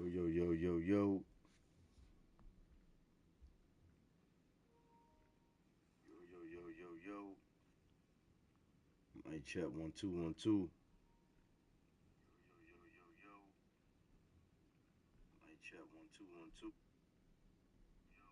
Yo, yo, yo, yo. Yo, yo, yo, yo, yo. Mic check 1 2 1 2. Yo, yo, yo, yo, yo. Mic check 1 2 1 2. Yo.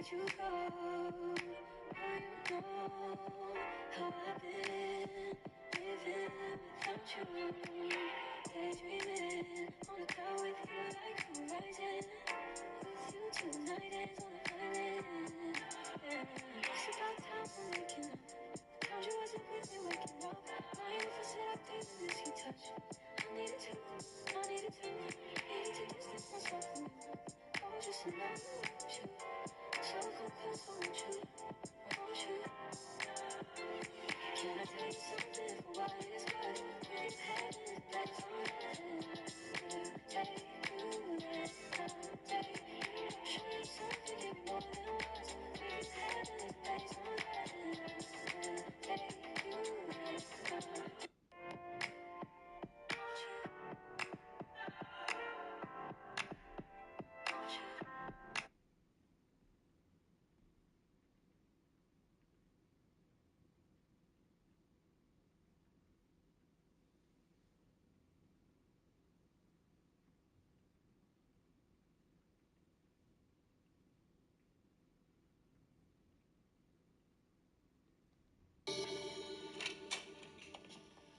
let you go. Now you know how I've been living without you. Daydreaming on a cloud with you like horizon. With you tonight is on an island. Yeah, it's about time I'm waking up. Told you wasn't with me waking up. Lying for seductive and this you touch. I needed to, needed to distance myself from you. Oh, just to know you. So come close, I want you, want you. Can I tell you something for what it's worth? When you had in the place on heaven, take you there, take. Show you something, give me more than words. When you had in the place on heaven, take you there.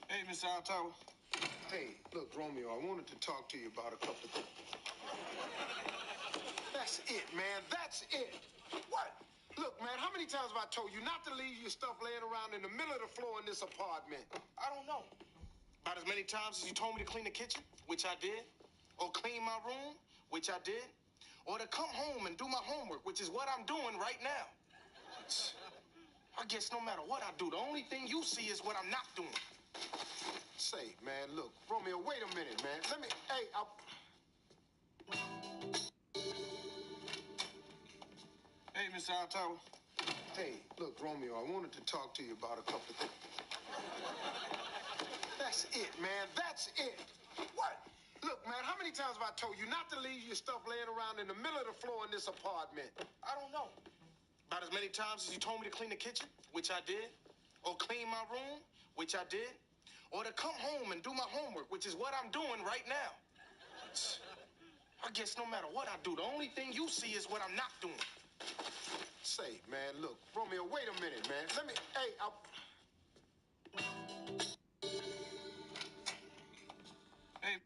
Hey, Mr. Altower. Hey, look, Romeo, I wanted to talk to you about a couple of things. That's it, man. That's it. What? Look, man, how many times have I told you not to leave your stuff laying around in the middle of the floor in this apartment? I don't know. About as many times as you told me to clean the kitchen, which I did, or clean my room, which I did, or to come home and do my homework, which is what I'm doing right now. I guess no matter what I do, the only thing you see is what I'm not doing. Say, man, look, Romeo, wait a minute, man. Let me, hey, Hey, Mr. Altower. Hey, look, Romeo, I wanted to talk to you about a couple of things. That's it, man. That's it. What? Look, man, how many times have I told you not to leave your stuff laying around in the middle of the floor in this apartment? I don't know. About as many times as you told me to clean the kitchen, which I did, or clean my room, which I did, or to come home and do my homework, which is what I'm doing right now. I guess no matter what I do, the only thing you see is what I'm not doing. Say, man, look, Romeo, wait a minute, man. Let me, hey, Hey,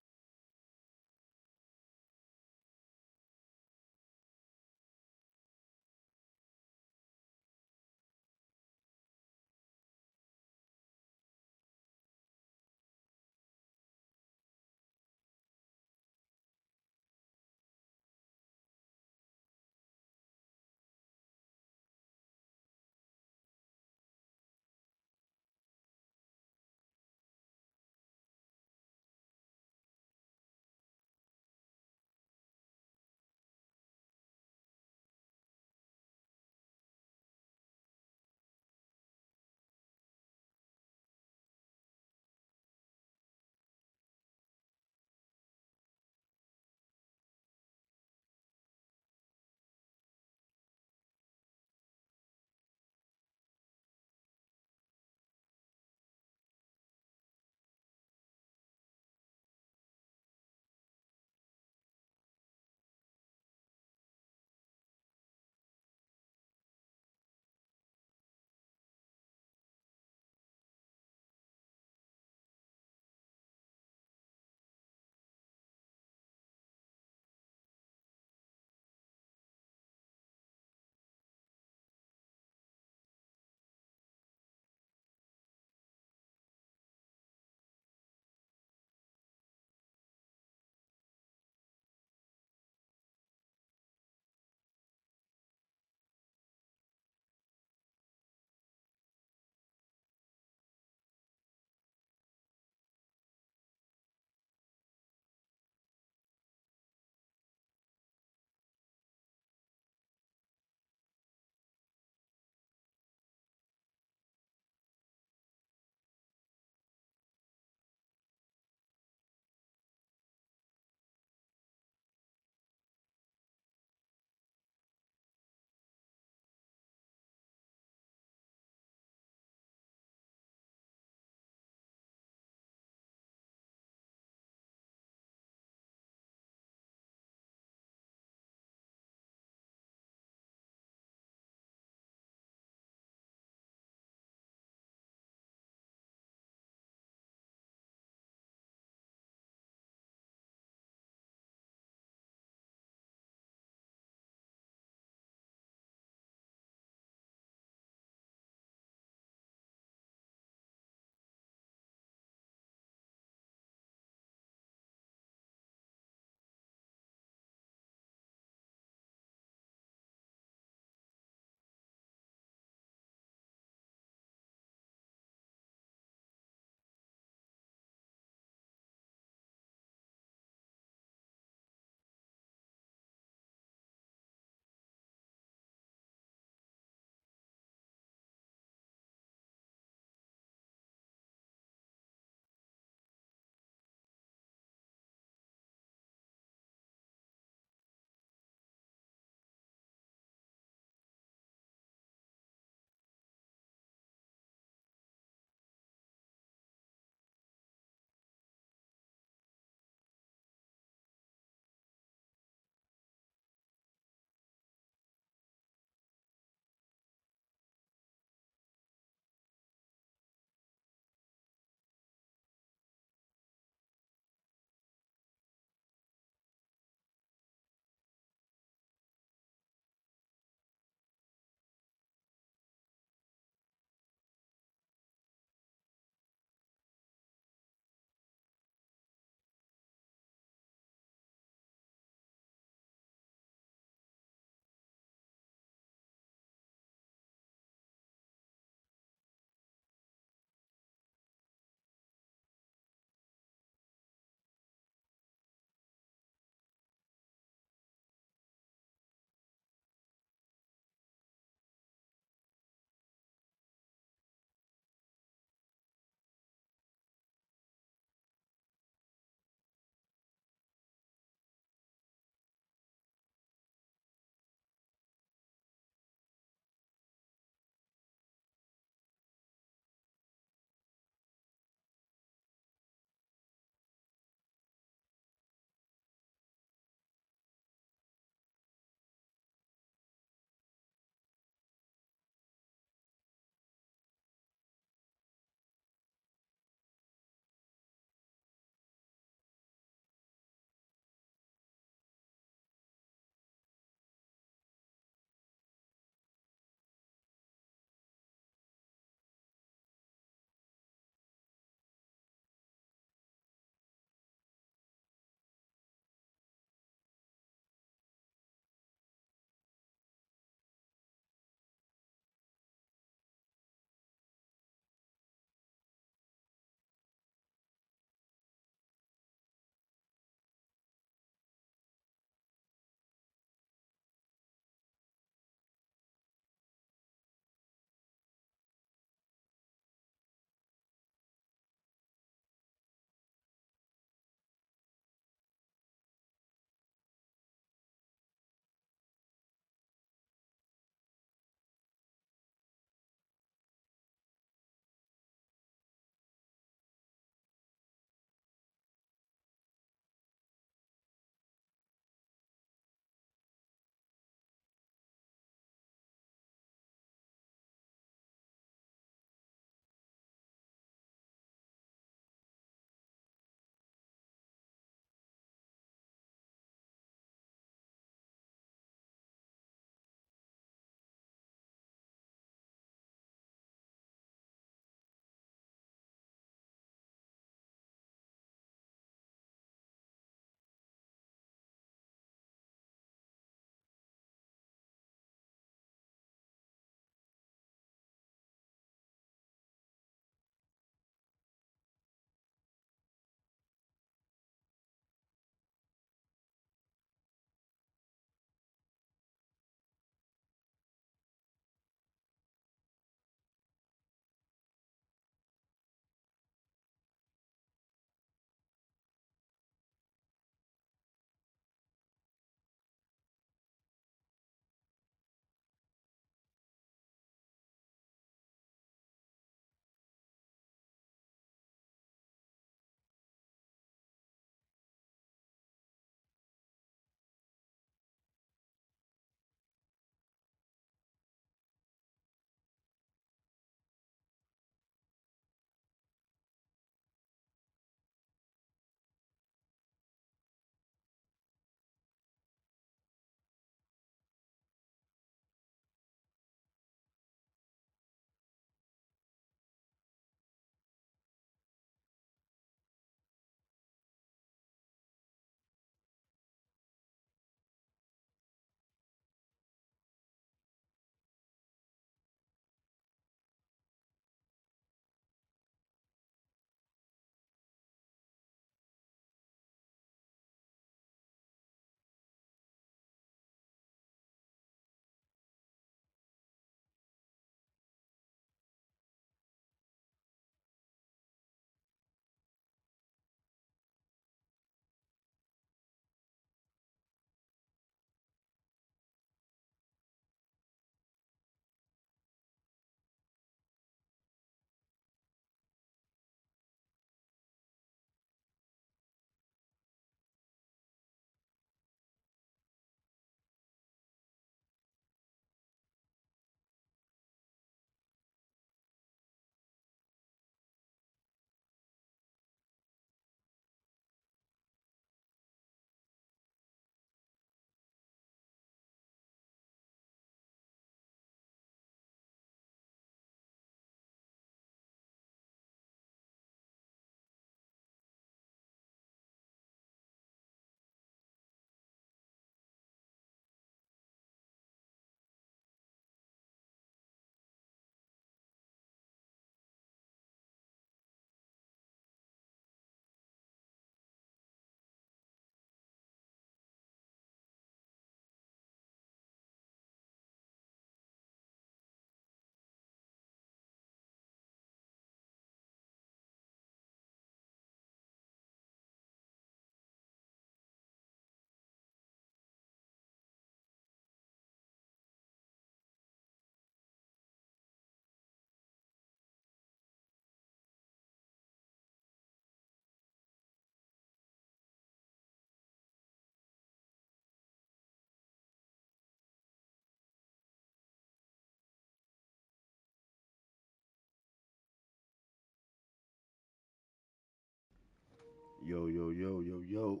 Yo, yo, yo, yo, yo.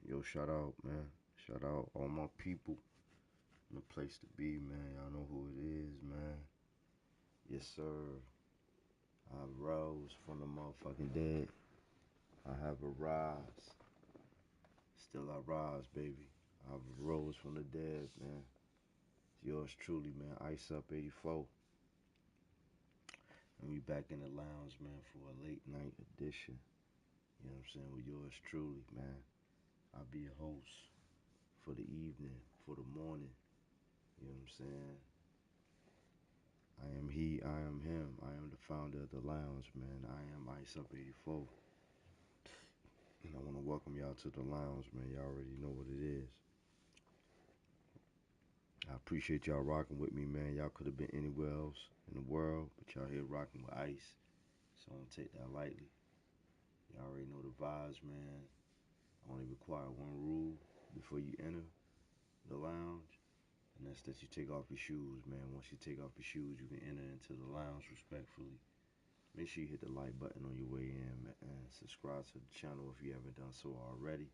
Yo, shout out, man. Shout out all my people in the place to be, man. Y'all know who it is, man. Yes, sir. I rose from the motherfucking dead. I have arise. Still I rise, baby. I've rose from the dead, man. It's yours truly, man. Ice Up 84. And we back in the lounge, man, for a late night edition. You know what I'm saying? With yours truly, man. I'll be a host for the evening, for the morning. You know what I'm saying? I am he, I am him. I am the founder of the lounge, man. I am Ice Up 84. And I want to welcome y'all to the lounge, man. Y'all already know what it is. I appreciate y'all rocking with me, man. Y'all could have been anywhere else in the world, but y'all here rocking with Ice. So I don't take that lightly. Y'all already know the vibes, man. I only require one rule before you enter the lounge, and that's that you take off your shoes, man. Once you take off your shoes, you can enter into the lounge respectfully. Make sure you hit the like button on your way in, man, and subscribe to the channel if you haven't done so already.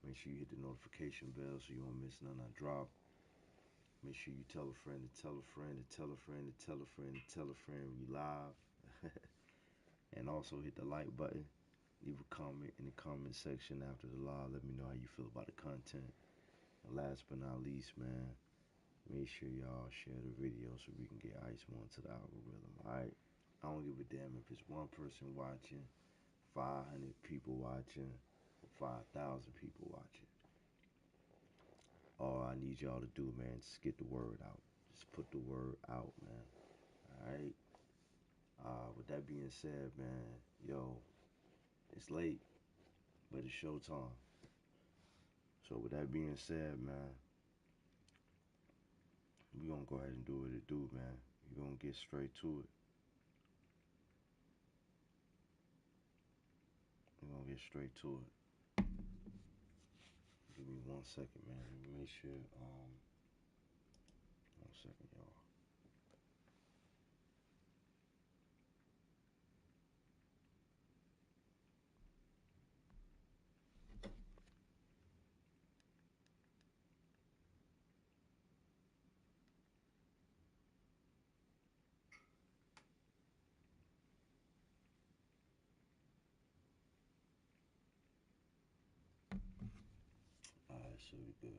Make sure you hit the notification bell so you won't miss none I drop. Make sure you tell a friend to tell a friend to tell a friend to tell a friend to tell a friend we live. And also hit the like button. Leave a comment in the comment section after the live. Let me know how you feel about the content. And last but not least, man, make sure y'all share the video so we can get Ice more into the algorithm, alright? I don't give a damn if it's one person watching, 500 people watching, or 5,000 people watching. All I need y'all to do, man, is get the word out. Just put the word out, man. Alright? With that being said, man, yo, it's late, but it's showtime. So with that being said, man, we gonna go ahead and do what it do, man. We gonna get straight to it. We gonna get straight to it. Give me 1 second, man. Let me make sure. 1 second, y'all. All right, so we good.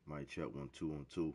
Mic check 1 2 1 2.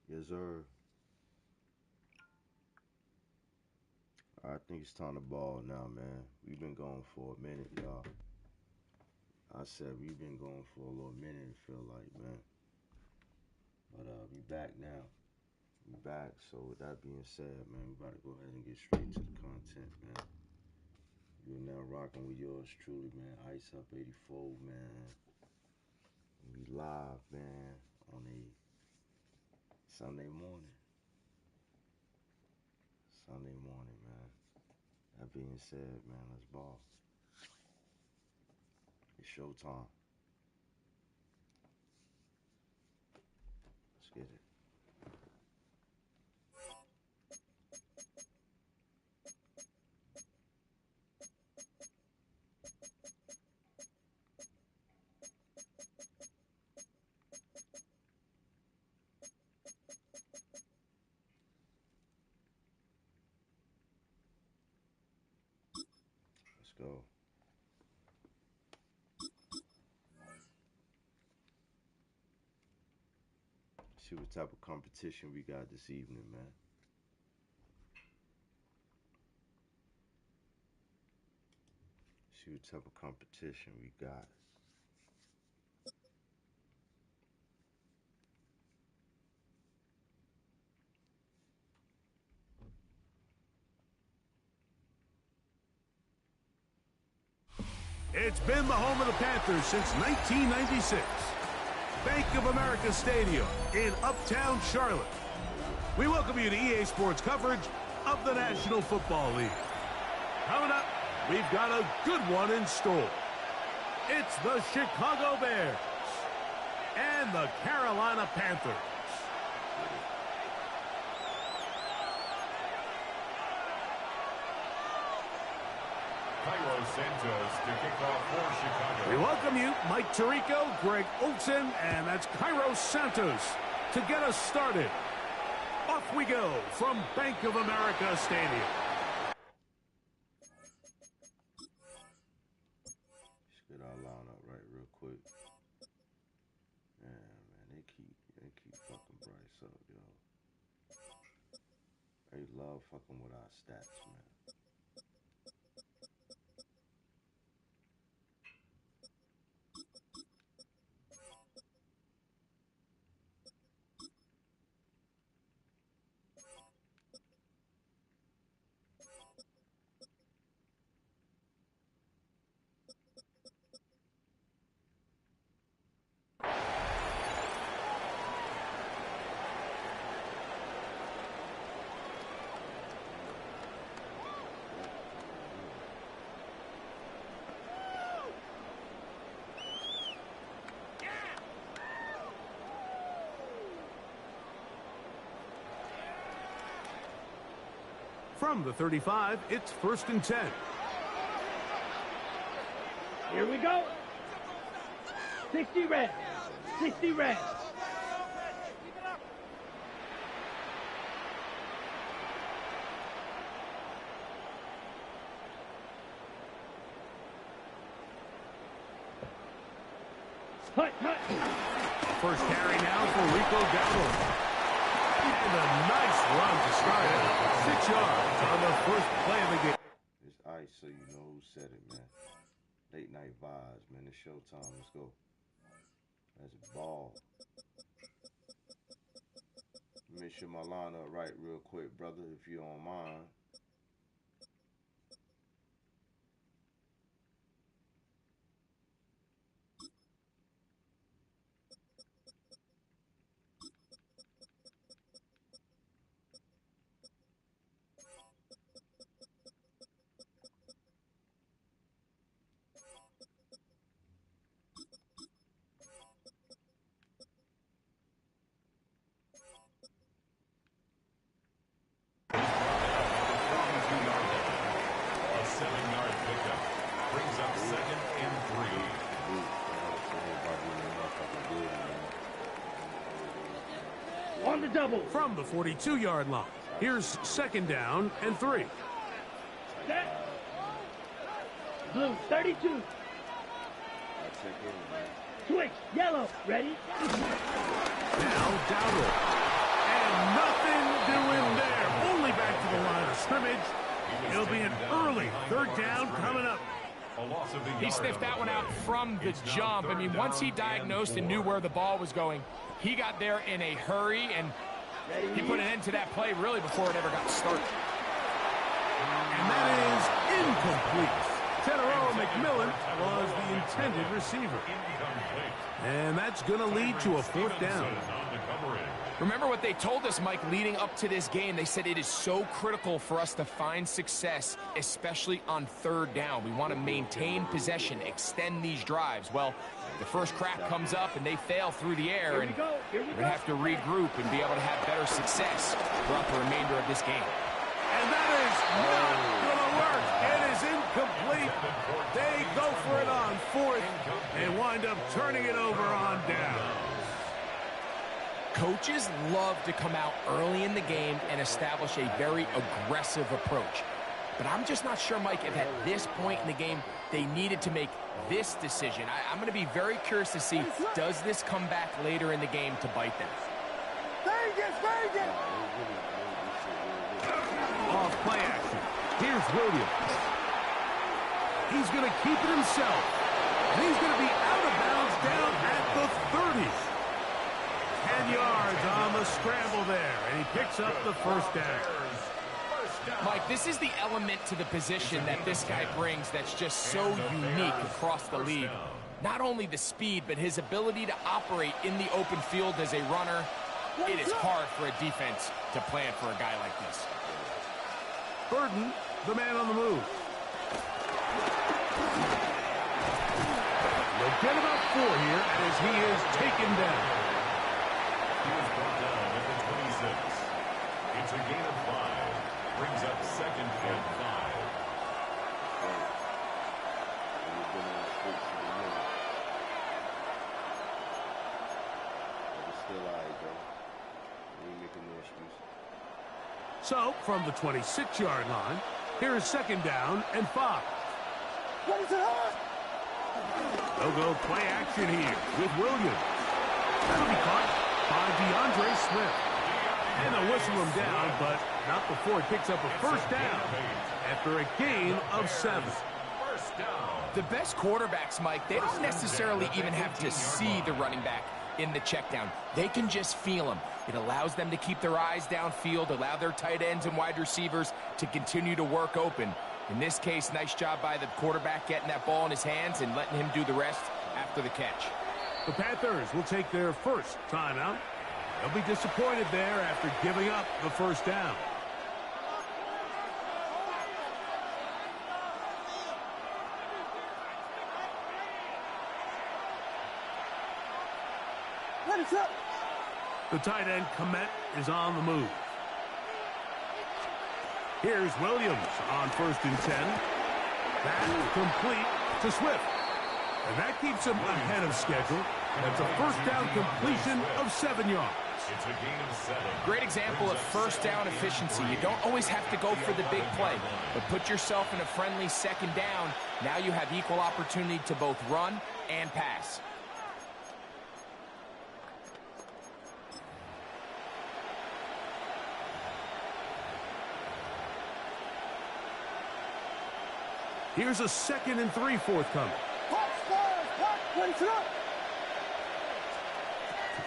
Yes, sir. I think it's time to ball now, man. We've been going for a minute, y'all. I said we've been going for a little minute, it feel like, man. But we back now. We back. So with that being said, man, we about to go ahead and get straight to the content, man. You're now rocking with yours truly, man. Ice Up 84, man. We live, man, on a Sunday morning. Sunday morning, man. That being said, man, let's ball. It's showtime. Let's get it. Let's go. See what type of competition we got this evening, man. See what type of competition we got. It's been the home of the Panthers since 1996. Bank of America Stadium in Uptown Charlotte. We welcome you to EA Sports coverage of the National Football League. Coming up, we've got a good one in store. It's the Chicago Bears and the Carolina Panthers. Cairo Santos to kick off for Chicago. We welcome you, Mike Tirico, Greg Olson, and that's Cairo Santos to get us started. Off we go from Bank of America Stadium. Let's get our lineup right real quick. Man, they keep fucking Bryce up, yo. They love fucking with our stats, man. From the 35, it's 1st and 10. Here we go. 60 red. 60 red. Hut, hut. First carry now for Rico Dowdle. And a nice run to start it. 6 yards on the first play of the game. It's Ice, so you know who said it, man. Late night vibes, man. It's showtime. Let's go. That's ball. Make sure my lineup right real quick, brother, if you don't mind. On the double. From the 42-yard line, here's 2nd down and 3. Set. Blue, 32. Switch, yellow, ready? Now Dowdle. And nothing doing there. Only back to the line of scrimmage It'll be an early third down coming up. He sniffed that one out from the jump. I mean, once he diagnosed and knew where the ball was going, he got there in a hurry, and he put an end to that play really before it ever got started. And that is incomplete. Tenero McMillan was the intended receiver. And that's going to lead to a fourth down. Remember what they told us, Mike, leading up to this game. They said it is so critical for us to find success, especially on third down. We want to maintain possession, extend these drives. Well, the first crack comes up and they fail through the air, and we're going to have to regroup and be able to have better success throughout the remainder of this game. And that is not going to work. It is incomplete. They go for it on fourth and wind up turning it over on down. Coaches love to come out early in the game and establish a very aggressive approach. But I'm just not sure, Mike, if at this point in the game they needed to make this decision. I'm going to be very curious to see, does this come back later in the game to bite them? Off play action. Here's Williams. He's going to keep it himself. And he's going to be out of bounds down at the 30s. 10 yards on the scramble there, and he picks up the first down. Mike, this is the element to the position that this guy brings that's just so unique across the league. Not only the speed, but his ability to operate in the open field as a runner. It is hard for a defense to plan for a guy like this. Burden, the man on the move. They'll get about 4 here as he is taken down. He was brought down at the 26. It's a gain of 5. Brings up second and 5. So, from the 26-yard line, here is second down and 5. They'll go play action here with Williams. That'll be caught by DeAndre Swift. And they'll whistle him down, but not before he picks up a first down after a gain of 7. The best quarterbacks, Mike, they don't necessarily even have to see the running back in the check down. They can just feel him. It allows them to keep their eyes downfield, allow their tight ends and wide receivers to continue to work open. In this case, nice job by the quarterback getting that ball in his hands and letting him do the rest after the catch. The Panthers will take their first timeout. They'll be disappointed there after giving up the first down. The tight end, Komet, is on the move. Here's Williams on 1st and 10. That's complete to Swift. And that keeps him ahead of schedule. That's a first down completion of 7 yards. It's a gain of 7. Great example of first down efficiency. You don't always have to go for the big play, but put yourself in a friendly second down. Now you have equal opportunity to both run and pass. Here's a 2nd and 3 forthcoming.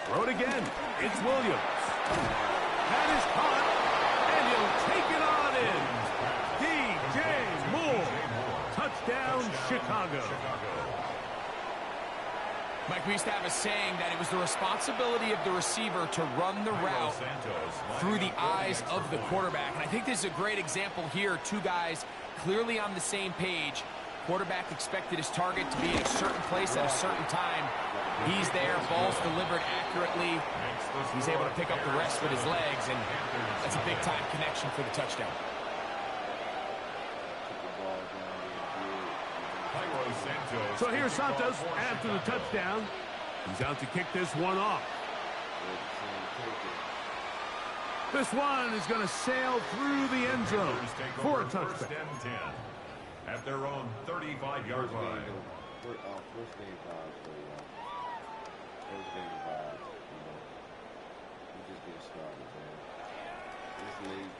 Throw it again. It's Williams. That is caught, and he'll take it on in. DJ Moore. Touchdown, Chicago. Mike, we used to have a saying that it was the responsibility of the receiver to run the route through the eyes of the quarterback. And I think this is a great example here. Two guys clearly on the same page. Quarterback expected his target to be in a certain place at a certain time. He's there, ball's delivered accurately. He's able to pick up the rest with his legs, and that's a big-time connection for the touchdown. So here's Santos after the touchdown. He's out to kick this one off. This one is going to sail through the end zone for a touchdown. At their own 35-yard line. First game vibes, we just getting started, man. It's late.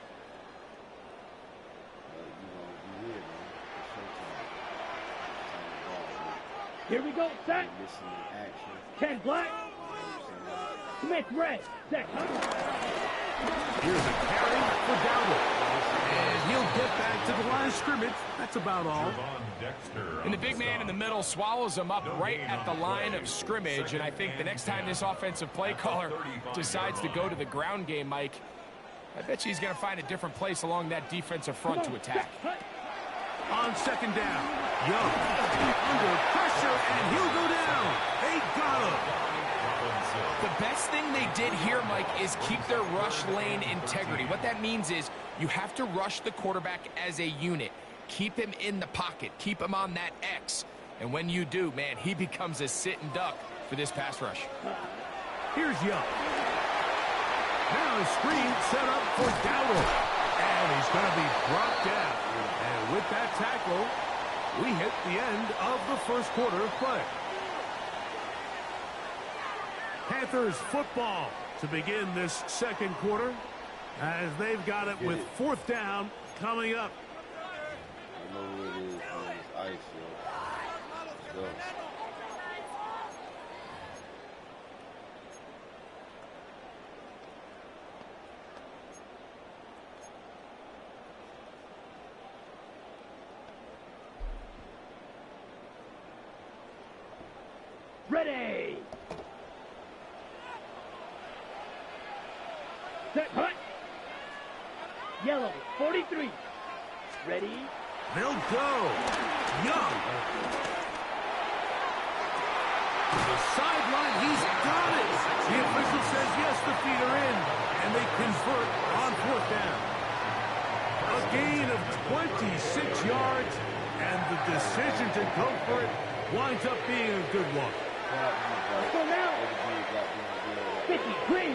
Here we go, set. Missing in action. 10 black. Smith red. Set, huh? Here's a carry for Dowdle. And he'll get back to the line of scrimmage. That's about all. And the big man in the middle swallows him up right at the line of scrimmage. And I think the next time this offensive play caller decides to go to the ground game, Mike, I bet you he's going to find a different place along that defensive front to attack. On second down, Young under pressure, and he'll go down. They got him. The best thing they did here, Mike, is keep their rush lane integrity. What that means is you have to rush the quarterback as a unit. Keep him in the pocket. Keep him on that X. And when you do, man, he becomes a sit and duck for this pass rush. Here's Young. Now a screen set up for Dowdle. And he's going to be brought down. And with that tackle, we hit the end of the first quarter of play. Panthers football to begin this second quarter as they've got it with fourth down coming up. I know who it is, man. It's ice, yo. Let's go. Ready. Set, hut. Yellow, 43. Ready. They'll go. Young. The sideline, he's got it. The official says yes, the feet are in, and they convert on fourth down. A gain of 26 yards, and the decision to go for it winds up being a good one. Let's go now. 50, green.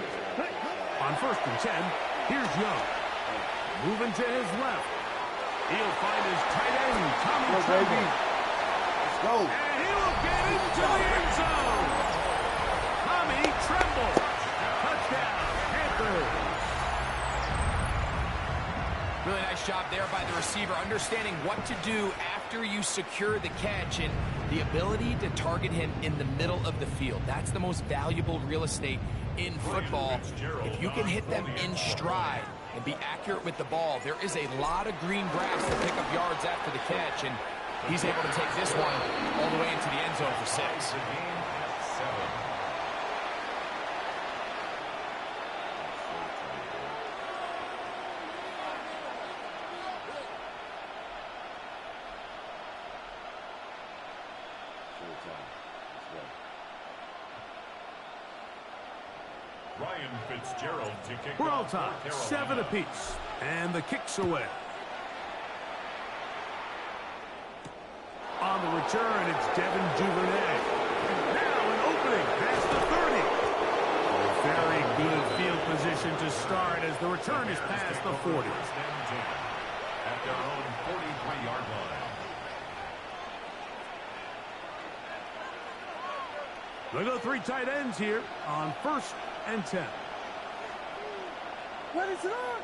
On first and 10, here's Young. Moving to his left. He'll find his tight end, Tommy Tremble. Let's go. And he will get into the end zone. Tommy Tremble. Touchdown, Panthers. Really nice job there by the receiver, understanding what to do after you secure the catch and the ability to target him in the middle of the field. That's the most valuable real estate in football. If you can hit them in stride and be accurate with the ball, there is a lot of green grass to pick up yards after the catch, and he's able to take this one all the way into the end zone for 6. Ryan Fitzgerald to kick We're all off tied, for 7 apiece, and the kick's away. On the return, it's Devin Duvernay. Now an opening past the 30. Very good field position to start as the return is past the 40. At their own 43-yard line. They go 3 tight ends here on first and 10. What is it on?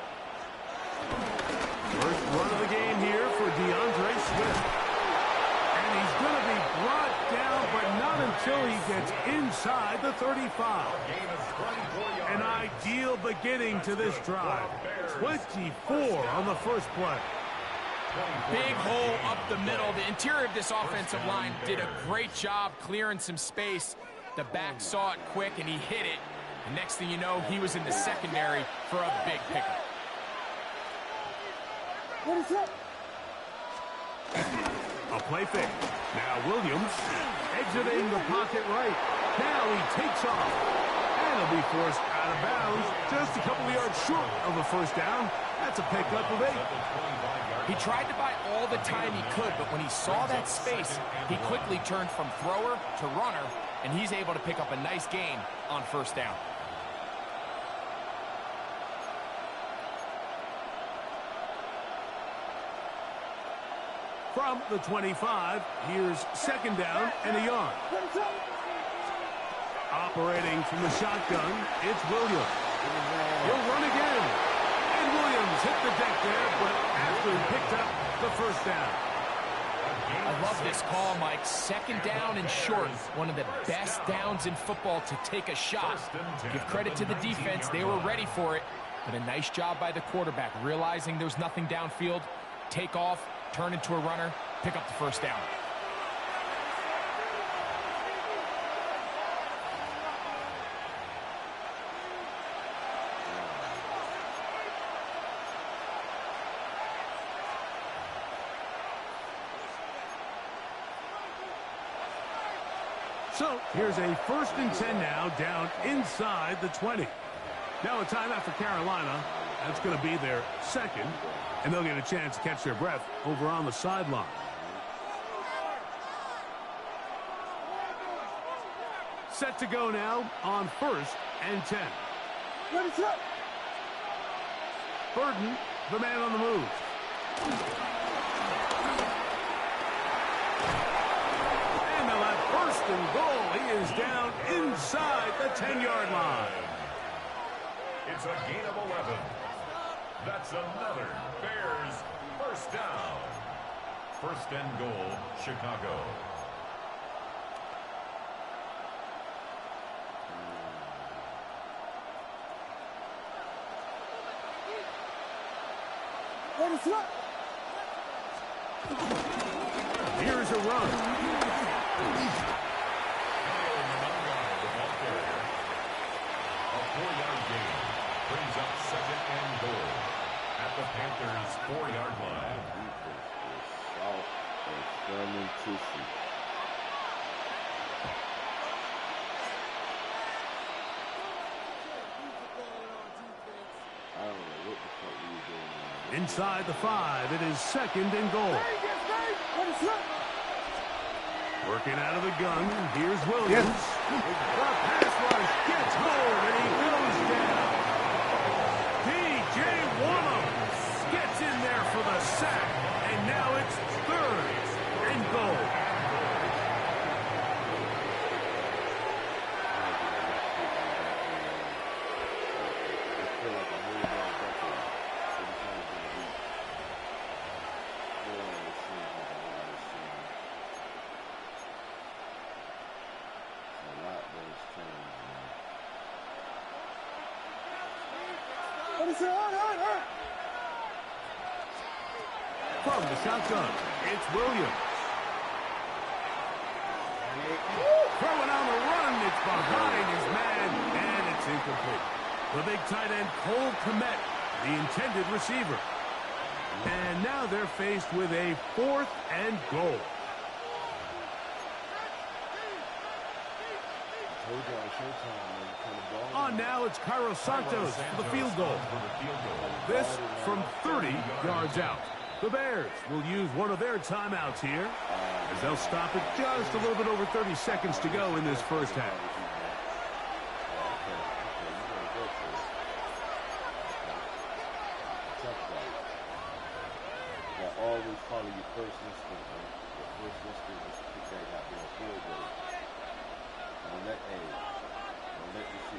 First run of the game here for DeAndre Swift. And he's going to be brought down, but not until he gets inside the 35. An ideal beginning to this drive. 24 on the first play. Big hole up the middle. The interior of this offensive line did a great job clearing some space. The back saw it quick, and he hit it. And next thing you know, he was in the secondary for a big pickup. What is that? A play fake. Now Williams exiting the pocket right. Now he takes off. And he'll be forced out of bounds. Just a couple of yards short of a first down. That's a pickup of 8. He tried to buy all the time he could, but when he saw that space, he quickly turned from thrower to runner, and he's able to pick up a nice gain on first down. From the 25, here's second down and a yard. Operating from the shotgun, it's Williams. He'll run again. And Williams hit the deck there, but after he picked up the first down. I love this call, Mike. Second down and short. One of the best downs in football to take a shot. Give credit to the defense. They were ready for it. But a nice job by the quarterback, realizing there's nothing downfield. Take off, turn into a runner, pick up the first down. So here's a 1st and 10 now, down inside the 20. Now a timeout for Carolina. That's going to be their second, and they'll get a chance to catch their breath over on the sideline. Set to go now on 1st and 10. Burden, the man on the move. And they'll have 1st and goal. He is down inside the 10-yard line. It's a gain of 11. That's another Bears first down. 1st and goal, Chicago. Here's a run. A 4-yard gain brings up 2nd and goal at the Panthers' 4-yard line. Soft and stunning tissue. I don't know what the fuck we were doing. Inside the 5, it is 2nd and goal. Working out of the gun, here's Williams. The pass rush gets home, and he goes down. P.J. Wonnum gets in there for the sack, and now it's 3rd and goal. From the shotgun, it's Williams. Throwing on the run, it's behind his man, and it's incomplete. The big tight end, Cole Kmet, the intended receiver. And now they're faced with a 4th and goal. On now, it's Cairo Santos for the field goal. This from 30 yards out. The Bears will use one of their timeouts here, as they'll stop it just a little bit over 30 seconds to go in this first half. Always follow your first instinct, man. Your first instinct is to pick that goddamn field goal. Don't let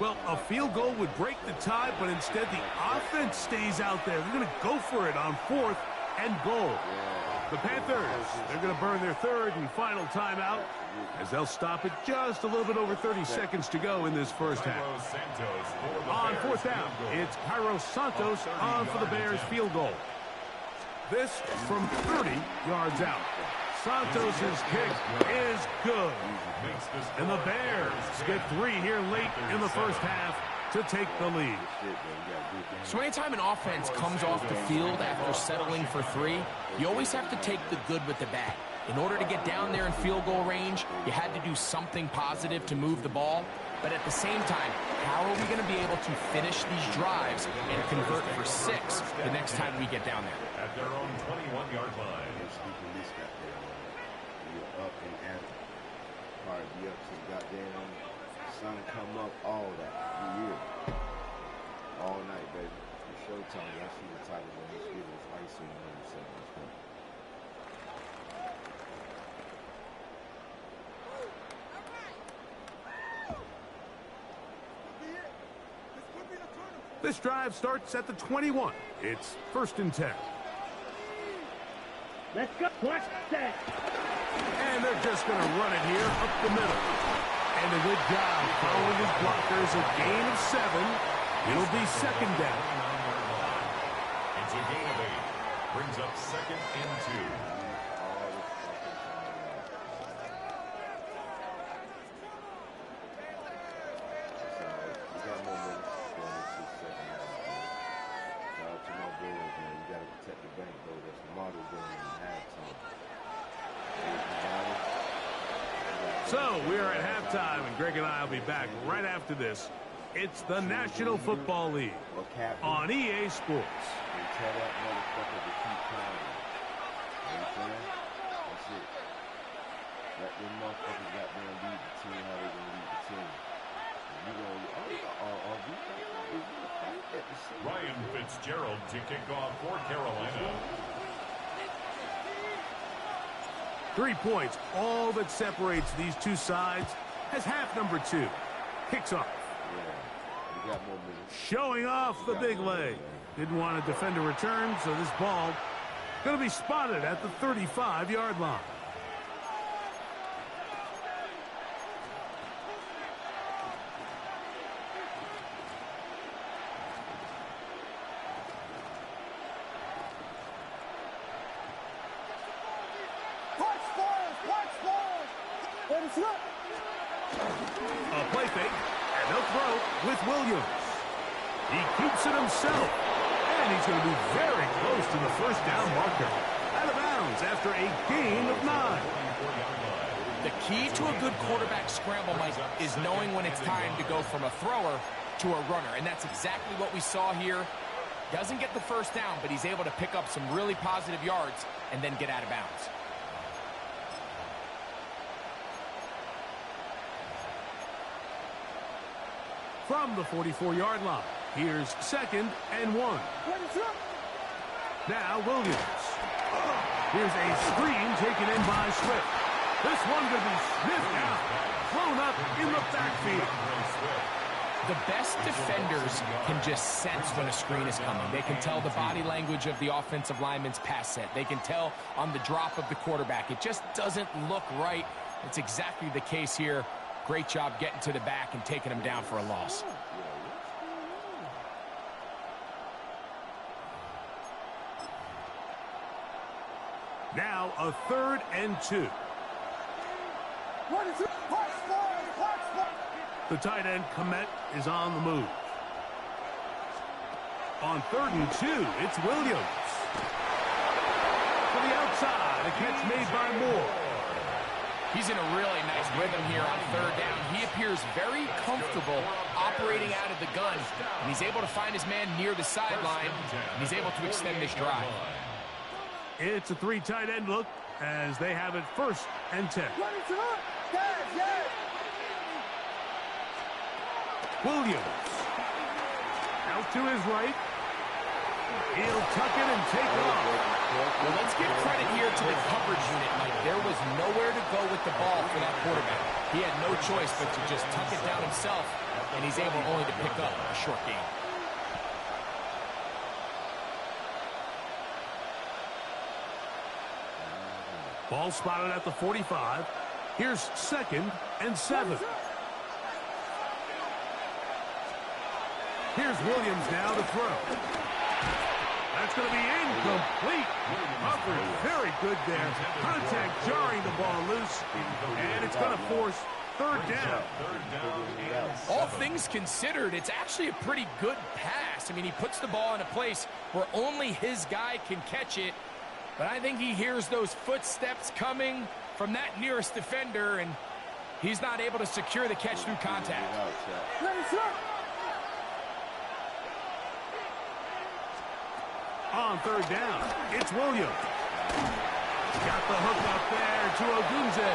Well, a field goal would break the tie, but instead the offense stays out there. They're going to go for it on 4th and goal. The Panthers, they're going to burn their 3rd and final timeout, as they'll stop it just a little bit over 30 seconds to go in this first half. On 4th down, it's Cairo Santos on for the Bears field goal. This from 30 yards out. Santos' kick is good. And the Bears get 3 here late in the first half to take the lead. So anytime an offense comes off the field after settling for 3, you always have to take the good with the bad. In order to get down there in field goal range, you had to do something positive to move the ball. But at the same time, how are we going to be able to finish these drives and convert for 6 the next time we get down there? At their own 21-yard line. You're up and at it. Probably be up to the goddamn sun come up, all that. You all night, baby. It's Showtime. Y'all see the title of this video. It's Icy on the 7. Let's go. This drive starts at the 21. It's 1st and 10. Let's go. Watch that. And they're just going to run it here up the middle. And a good job following his blockers. A gain of 7. It'll be second down. It's a gain of 8. Brings up second and 2. So we're at halftime, and Greg and I will be back right after this. It's the National Football League on EA Sports. Tell that motherfucker to keep climbing. You know what I'm saying? That's it. Let them motherfuckers goddamn lead the team how they gonna lead the team. You gonna Ryan Fitzgerald to kick off for Carolina. 3 points, all that separates these two sides, as half number 2 kicks off. Yeah, we got more minutes. Showing off the big leg. Didn't want to defend a return, so this ball going to be spotted at the 35-yard line. A play fake, and they'll throw with Williams. He keeps it himself, and he's going to be very close to the first down marker. Out of bounds after a gain of 9. The key to a good quarterback scramble, Mike, is knowing when it's time to go from a thrower to a runner, and that's exactly what we saw here. Doesn't get the first down, but he's able to pick up some really positive yards and then get out of bounds. From the 44-yard line, here's 2nd and 1. Now Williams. Here's a screen taken in by Swift. This one could be sniffed out, thrown up in the backfield. The best defenders can just sense when a screen is coming. They can tell the body language of the offensive lineman's pass set. They can tell on the drop of the quarterback. It just doesn't look right. It's exactly the case here. Great job getting to the back and taking him down for a loss. Now a 3rd and 2. The tight end, Komet, is on the move. On 3rd and 2, it's Williams. To the outside, a catch made by Moore. He's in a really nice rhythm here on 3rd down. He appears very comfortable operating out of the gun, and he's able to find his man near the sideline, and he's able to extend this drive. It's a 3 tight end look as they have it 1st and 10. Williams out to his right. He'll tuck it and take off. Well, let's give credit here to the coverage unit, Mike. There was nowhere to go with the ball for that quarterback. He had no choice but to just tuck it down himself, and he's able only to pick up a short gain. Ball spotted at the 45. Here's 2nd and 7. Here's Williams now to throw. That's going to be incomplete. Humphrey, very good there. Contact jarring the ball loose. And it's going to force 3rd down. All things considered, it's actually a pretty good pass. I mean, he puts the ball in a place where only his guy can catch it. But I think he hears those footsteps coming from that nearest defender, and he's not able to secure the catch through contact. On 3rd down, it's Williams. Got the hook up there to Ogunze.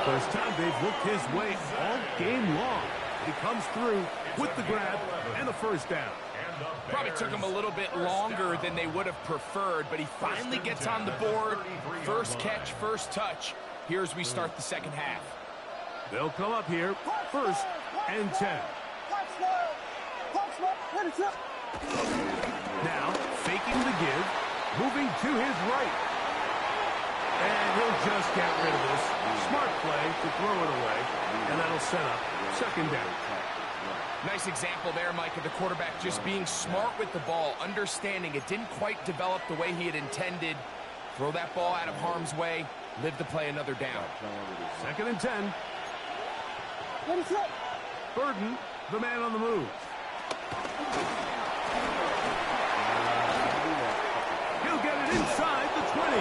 First time they've looked his way all game long. He comes through with the grab and the 1st down. Probably took him a little bit longer than they would have preferred, but he finally gets on the board. First catch, first touch. Here as we start the second half. They'll come up here, 1st and 10. Now, faking the give, moving to his right. And he'll just get rid of this. Smart play to throw it away, and that'll set up second down. Nice example there, Mike, of the quarterback just being smart with the ball, understanding it didn't quite develop the way he had intended. Throw that ball out of harm's way, live to play another down. Second and 10. Burden, the man on the move. He'll get it inside the 20.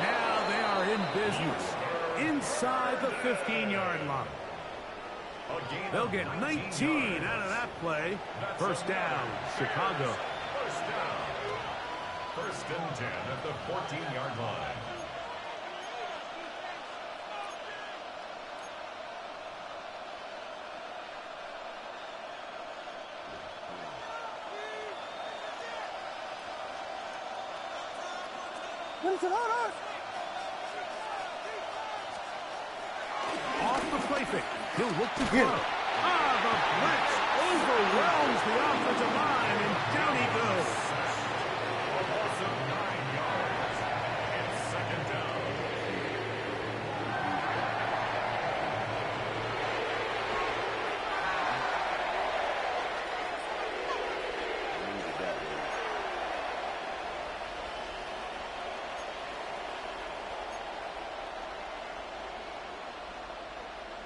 Now they are in business. Inside the 15-yard line. They'll get 19 out of that play. First down, Chicago. First and 10 at the 14-yard line. Off the play fake. He'll look to throw. The blitz overwhelms the offensive line, and down he goes. A loss of 9 yards. It's second down.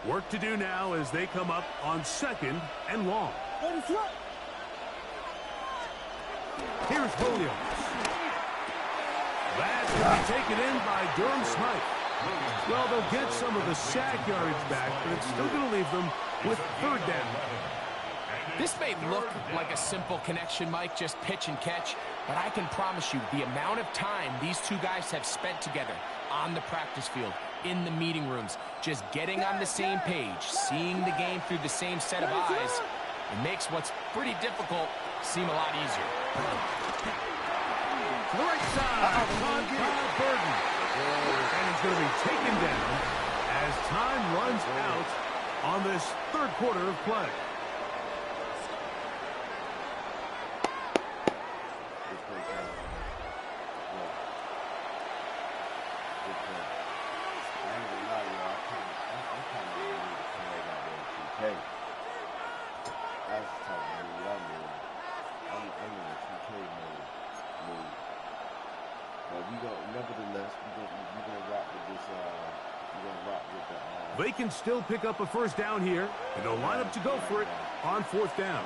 Work to do now as they come up on second and long. Here's Williams. That's going to be taken in by Durham Smythe. Well, they'll get some of the sack yardage back, but it's still going to leave them with third down. This may look like a simple connection, Mike, just pitch and catch, but I can promise you the amount of time these two guys have spent together on the practice field, in the meeting rooms, just getting on the same page, seeing the game through the same set of eyes, it makes what's pretty difficult seem a lot easier. To the right side, caught by Burden. And he's going to be taken down as time runs out on this third quarter of play. They can still pick up a first down here, and they'll line up to go for it on fourth down.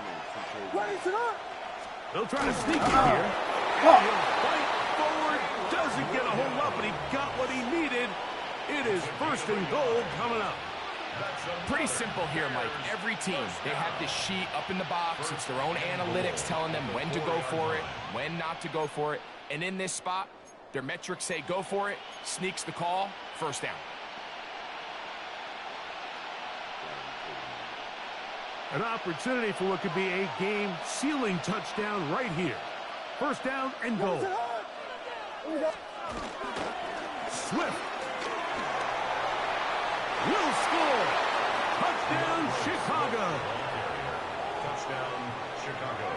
They'll try to sneak in here. He'll fight forward, doesn't get a whole lot, but he got what he needed. It is first and goal coming up. Pretty simple here, Mike. Every team, they have this sheet up in the box. It's their own analytics telling them when to go for it, when not to go for it. And in this spot, their metrics say go for it, sneaks the call, first down. An opportunity for what could be a game-sealing touchdown right here. First down and goal. Swift will score. Touchdown, Chicago. Touchdown, Chicago.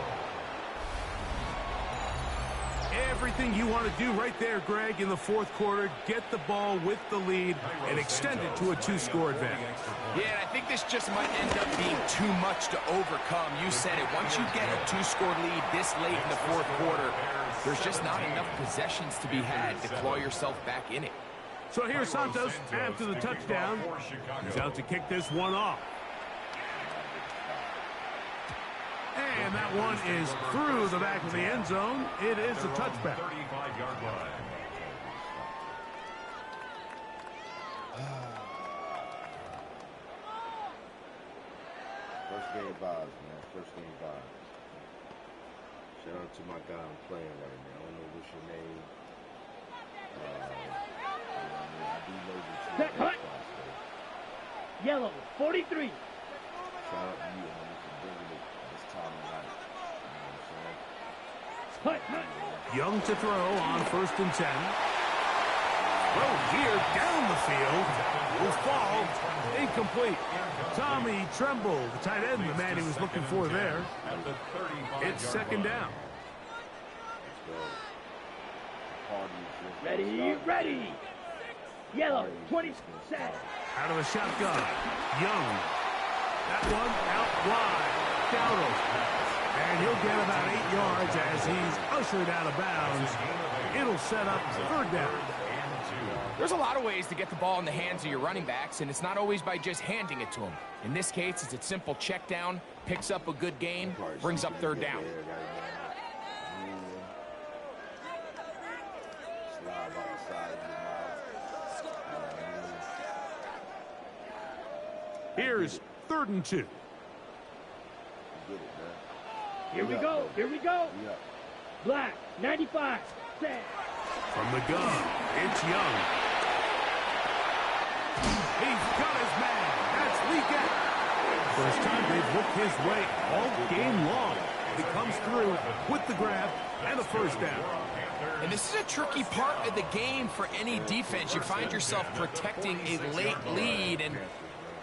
Everything you want to do right there, Greg, in the fourth quarter. Get the ball with the lead and extend it to a two-score advantage. Yeah, and I think this just might end up being too much to overcome. You said it. Once you get a two-score lead this late in the fourth quarter, there's just not enough possessions to be had to claw yourself back in it. So here's Santos after the touchdown. He's out to kick this one off. And that one is through the back of the end zone. It is a touchback. 35-yard line. First game vibes, man. First game vibes. Shout out to my guy I'm playing right now. I don't know what's your name. I do know that you're Yellow, 43. Shout out to you, man, for bringing it this time of night. You know what I'm saying? Young to throw on first and 10. Throw here down the field. Will fall. Incomplete. Tommy Tremble, the tight end, the man he was looking for there. It's second down. Ready, ready. Yellow, 20, set. Out of the shotgun. Young. That one out wide. Dowdle. And he'll get about 8 yards as he's ushered out of bounds. It'll set up third down. There's a lot of ways to get the ball in the hands of your running backs, and it's not always by just handing it to them. In this case, it's a simple check down, picks up a good gain, brings up third down. Here's 3rd and 2. Here we go, here we go. Black, 95, set. From the gun, it's Young. He's got his man. That's Lee Gett. First time they've looked his way all game long. He comes through with the grab and a first down. And this is a tricky part of the game for any defense. You find yourself protecting a late lead, and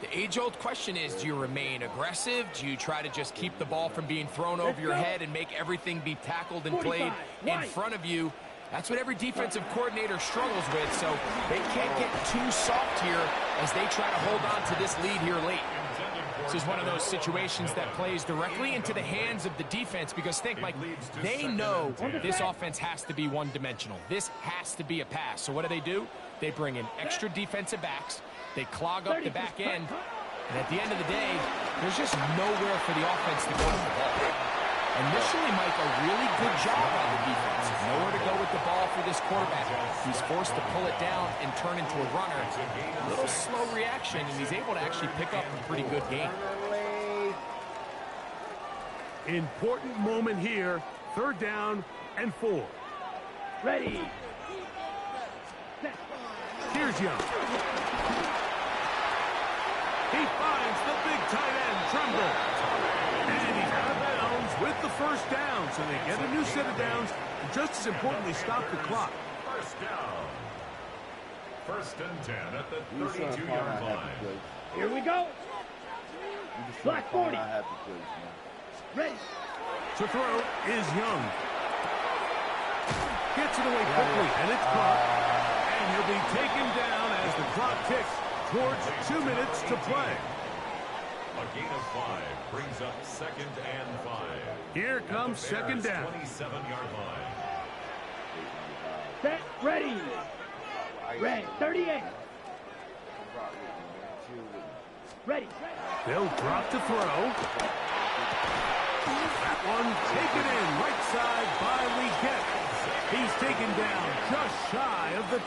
the age-old question is, do you remain aggressive? Do you try to just keep the ball from being thrown over your head and make everything be tackled and played in front of you? That's what every defensive coordinator struggles with, so they can't get too soft here as they try to hold on to this lead here late. This is one of those situations that plays directly into the hands of the defense, because think, Mike, they know this offense has to be one-dimensional. This has to be a pass. So what do? They bring in extra defensive backs. They clog up the back end. And at the end of the day, there's just nowhere for the offense to go with the ball. Initially, Mike, a really good job on the defense. Nowhere to go with the ball for this quarterback. He's forced to pull it down and turn into a runner. A little slow reaction, and he's able to actually pick up a pretty good game. Important moment here. 3rd down and 4. Ready. Here's Young. He finds the big tight end, Tremble. And he's out of bounds with the first down. So they get a new set of downs. And just as importantly, stop the clock. First down. 1st and 10 at the 32-yard line. Here we go. Black 40. Ready. To throw is Young. Gets it away quickly, and it's caught. And he'll be taken down as the clock ticks towards 2 minutes to play. A gain of 5 brings up 2nd and 5. Here comes 2nd down. 27-yard line. Set, ready. Red, 38. Ready. They'll drop to throw. That one taken in right side by Lee Gett. He's taken down just shy of the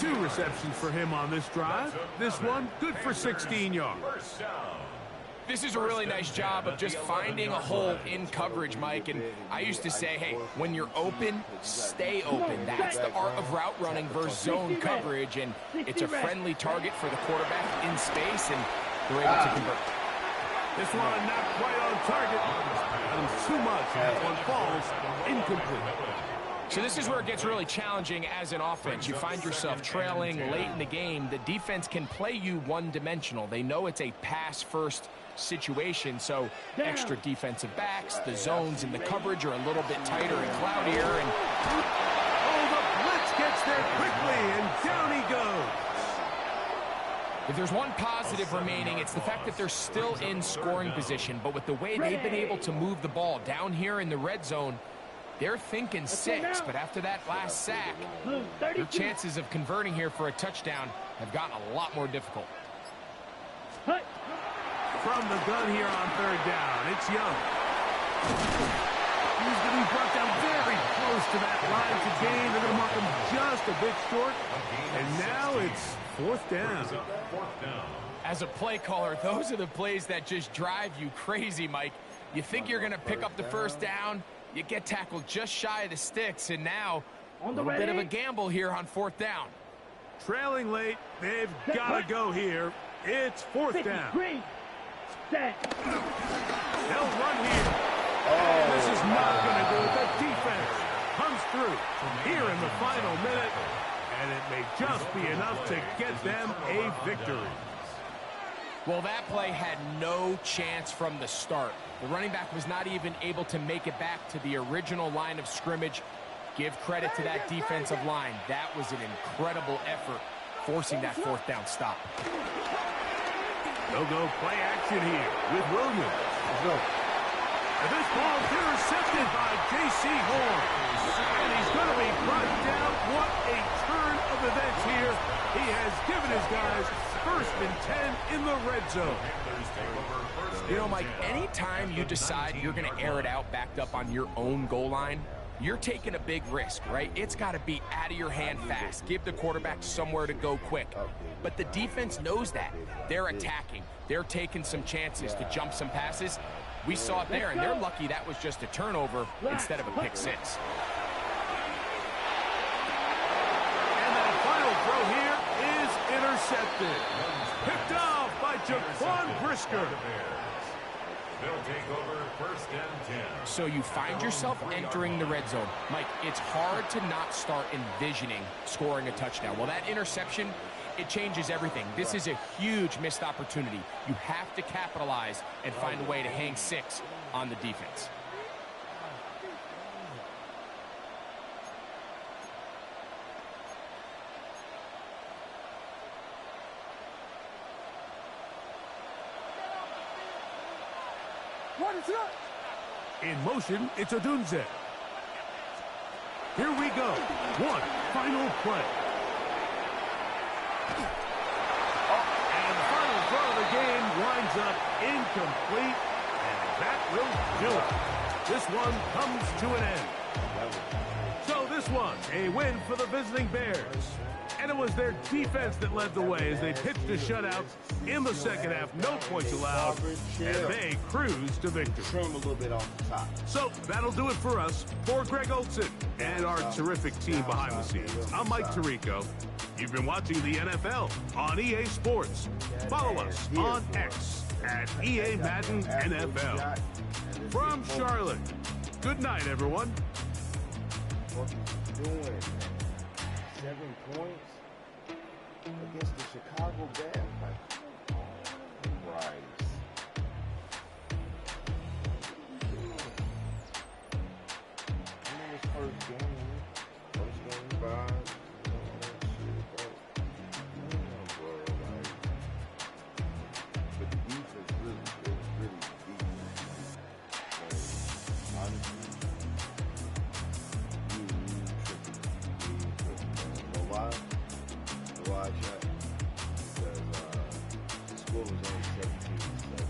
10. 2 receptions for him on this drive. This one good for 16 yards. This is a really nice job of just finding a hole in coverage, Mike. And I used to say, hey, when you're open, stay open. That's the art of route running versus zone coverage. And it's a friendly target for the quarterback in space, and they're able to convert. This one not quite on target. Adams too much. That one falls incomplete. So this is where it gets really challenging as an offense. You find yourself trailing late in the game. The defense can play you one-dimensional. They know it's a pass-first situation, so extra defensive backs, the zones and the coverage are a little bit tighter and cloudier. And oh, the blitz gets there quickly, and down he goes. If there's one positive remaining, it's the fact that they're still in scoring position. But with the way they've been able to move the ball down here in the red zone, they're thinking 6. But after that last sack, their chances of converting here for a touchdown have gotten a lot more difficult. From the gun here on 3rd down, it's Young. He's going to be brought down very close to that line to gain. They're going to mark him just a bit short. And now it's 4th down. As a play caller, those are the plays that just drive you crazy, Mike. You think you're going to pick up the first down, you get tackled just shy of the sticks, and now a little bit of a gamble here on 4th down. Trailing late, they've got to go here. It's 4th down. They'll run here. And this is not going to do it. The defense comes through here in the final minute, and it may just be enough to get them a victory. Well, that play had no chance from the start. The running back was not even able to make it back to the original line of scrimmage. Give credit to that defensive line. That was an incredible effort, forcing that fourth down stop. They'll go play action here with Williams. Let's go. And this ball's intercepted by J.C. Horn. And he's going to be brought down. What a turn of events here. He has given his guys 1st and 10 in the red zone. You know, Mike, anytime you decide you're going to air it out backed up on your own goal line, you're taking a big risk, right? It's got to be out of your hand fast. Give the quarterback somewhere to go quick. But the defense knows that. They're attacking. They're taking some chances to jump some passes. We saw it there, and they're lucky that was just a turnover instead of a pick six. And that final throw here is intercepted. Picked off by Jaquan Brisker. They'll take over 1st and 10. So you find yourself entering the red zone. Mike, it's hard to not start envisioning scoring a touchdown. Well, that interception, it changes everything. This is a huge missed opportunity. You have to capitalize and find a way to hang 6 on the defense. In motion, it's Odunze. Here we go. One final play. And the final throw of the game winds up incomplete, and that will do it. This one comes to an end. So this was a win for the visiting Bears. And it was their defense that led the way as they pitched a shutout in the second half. No points allowed, and they cruised to victory. Trim a little bit off the top. So that'll do it for us. For Greg Olson and our terrific team behind the scenes, I'm Mike Tirico. You've been watching the NFL on EA Sports. Follow us on X at EA Madden NFL. From Charlotte, good night, everyone. What are you doing? 7 points against the Chicago Bears. Like, Christ. I know it's first game vibe, all that shit, but damn, bro, like, but the defense really deep. So, honestly, why, Jack? Because the score was only 17-7.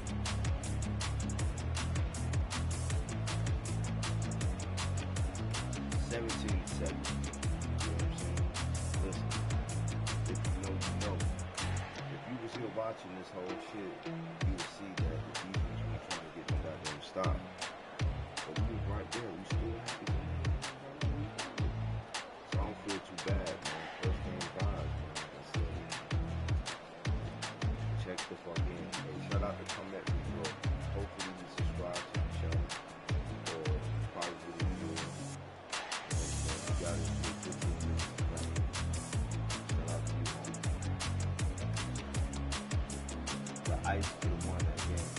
17-7. You know what I'm saying? Listen, if you know, you know. If you was here watching this whole shit, you would see that the defense was trying to get the goddamn stop. But we was right there. We still had to get it. So I don't feel too bad, man. First game vibes, man. That's it. Check the fuck in. Hey, shout out to Come At Me, bro. Hopefully you subscribe to the channel. Or probably do it. You got it for 15 minutes. Shout out to you, homie. The Ice could have won that game.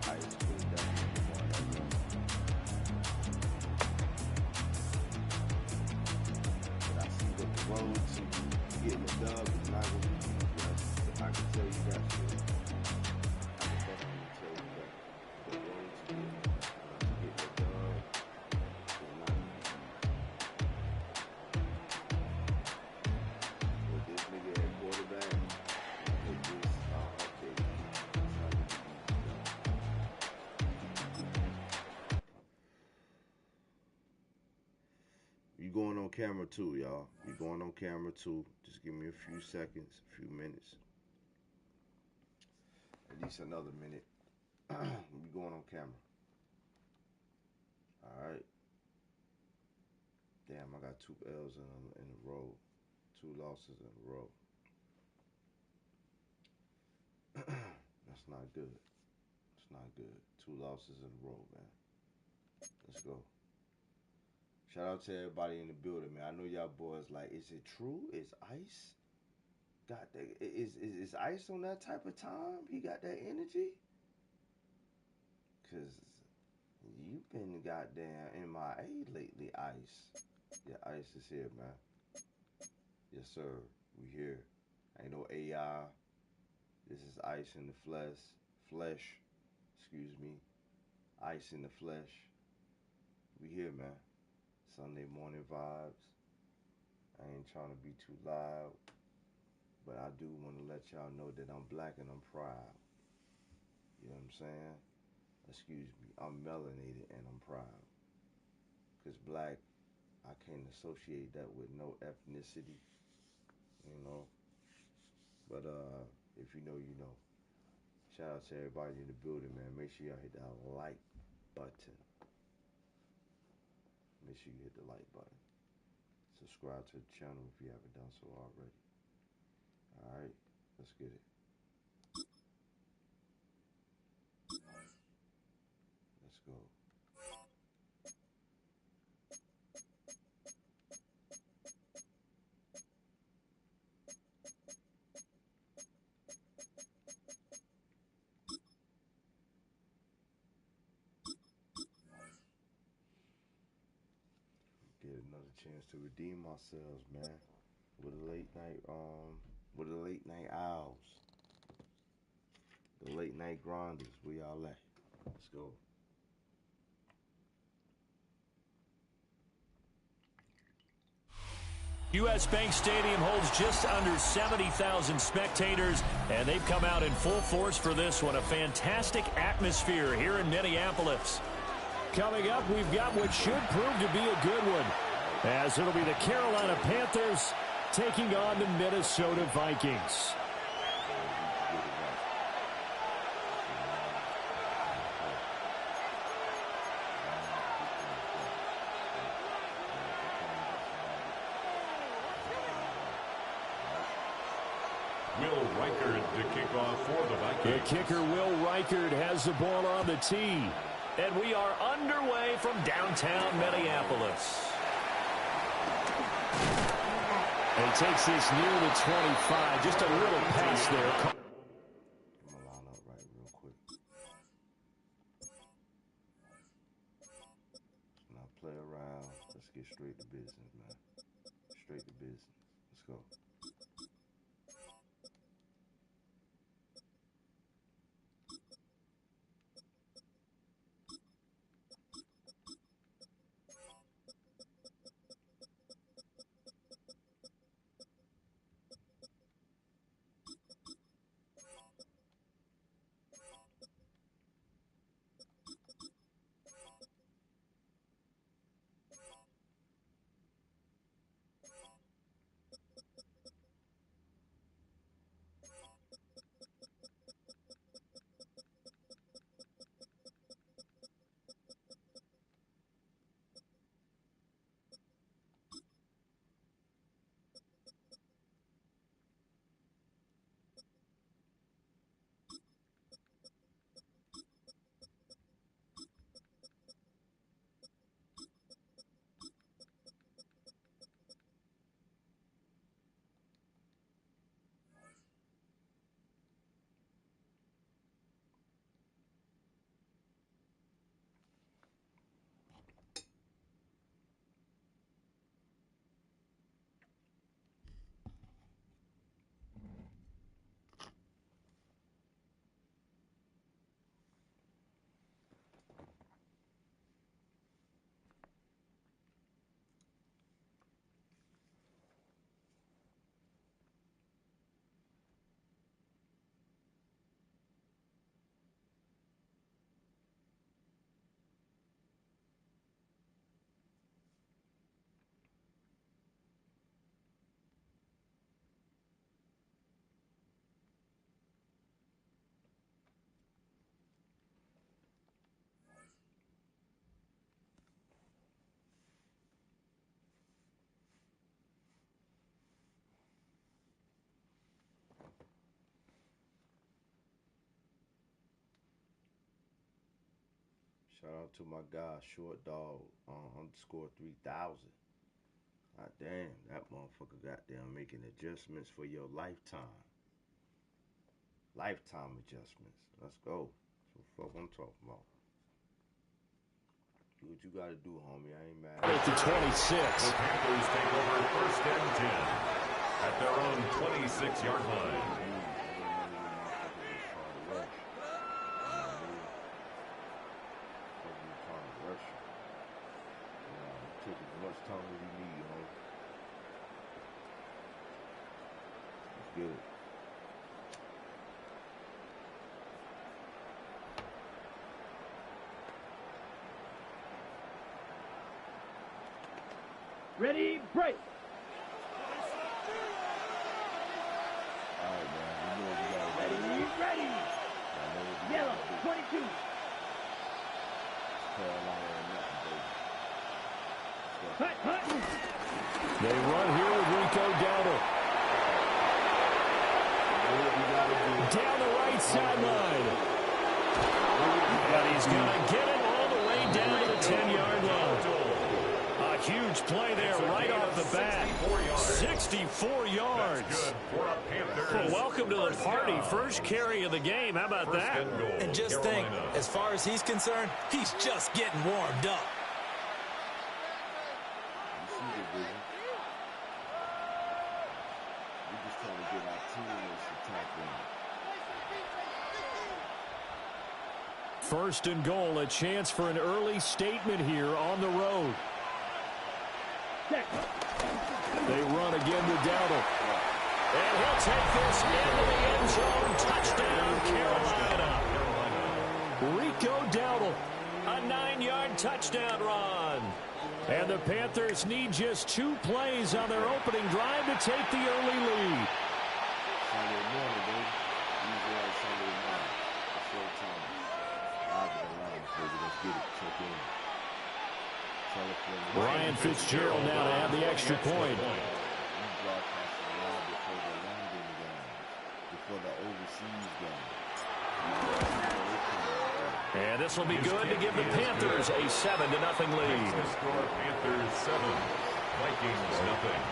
Ice could have definitely won that game. But I see that the road to getting the dub is not going to be easy. I can tell you that shit. I can definitely tell you that. The road to get the dub is not going to be easy. With this nigga at quarterback, with this, okay, it's not going to be easy. You going on camera too, y'all. You going on camera too. Just give me a few seconds, a few minutes. At least another minute. We going on camera. Alright. Damn, I got 2 L's in a row. 2 losses in a row. That's not good. It's not good. 2 losses in a row, man. Let's go. Shout out to everybody in the building, man. I know y'all boys like, is it true? Is Ice got that? Is Ice on that type of time? He got that energy? Cause you been goddamn MIA lately, Ice. Yeah, Ice is here, man. Yes, sir. We here. Ain't no AI. This is Ice in the flesh. Flesh. Excuse me. Ice in the flesh. We here, man. Sunday morning vibes. I ain't trying to be too loud, but I do want to let y'all know that I'm black and I'm proud. You know what I'm saying? Excuse me. I'm melanated and I'm proud. Because black, I can't associate that with no ethnicity, you know. But if you know, you know. Shout out to everybody in the building, man. Make sure y'all hit that like button. Make sure you hit the like button. Subscribe to the channel if you haven't done so already. All right, let's get it. Let's go. Get another chance to redeem ourselves, man. With with the late night owls, the late night grinders. Where y'all at? Let's go. U.S. Bank Stadium holds just under 70,000 spectators, and they've come out in full force for this one. A fantastic atmosphere here in Minneapolis. Coming up, we've got what should prove to be a good one, as it'll be the Carolina Panthers taking on the Minnesota Vikings. Will Reichard to kick off for the Vikings. The kicker, Will Reichard, has the ball on the tee. And we are underway from downtown Minneapolis. And he takes this near the 25. Just a little pass there. I'm gonna line up right real quick. Let's not play around. Let's get straight to business, man. Straight to business. Let's go. Shout out to my guy, Short Dog, underscore 3000. God damn, that motherfucker goddamn making adjustments for your lifetime. Lifetime adjustments. Let's go. That's what the fuck I'm talking about. Do what you got to do, homie. I ain't mad. At the 26. The Panthers take over 1st and 10 at their own 26-yard line. Take as much time as you need, homie. Let's get it. Ready, break. All right, man. You know what you got to do. Ready. Yellow, 22. Carolina and nothing, baby. Hut, hut. They run here with Rico Dowdle. Down the right sideline. And he's going to get it all the way down to the 10-yard line. A huge play there right off the bat. 64 yards. Well, welcome to the party. First carry of the game. How about that? And just think, as far as he's concerned, he's just getting warmed up. You see the vision. We're just trying to get our teammates to tap in. First and goal, a chance for an early statement here on the road. They run again to Dowdle. And he'll take this into the end zone. Touchdown, Carolina. Rico Dowdle, a 9-yard touchdown run. And the Panthers need just 2 plays on their opening drive to take the early lead. Sunday morning, baby. Usually on Sunday morning. It's Showtime. Live at the lounge, baby. Let's get it. Check in. Ryan Fitzgerald now to have the extra point. And this will be good to give the Panthers a 7-0 lead. Score Panthers 7, Vikings nothing.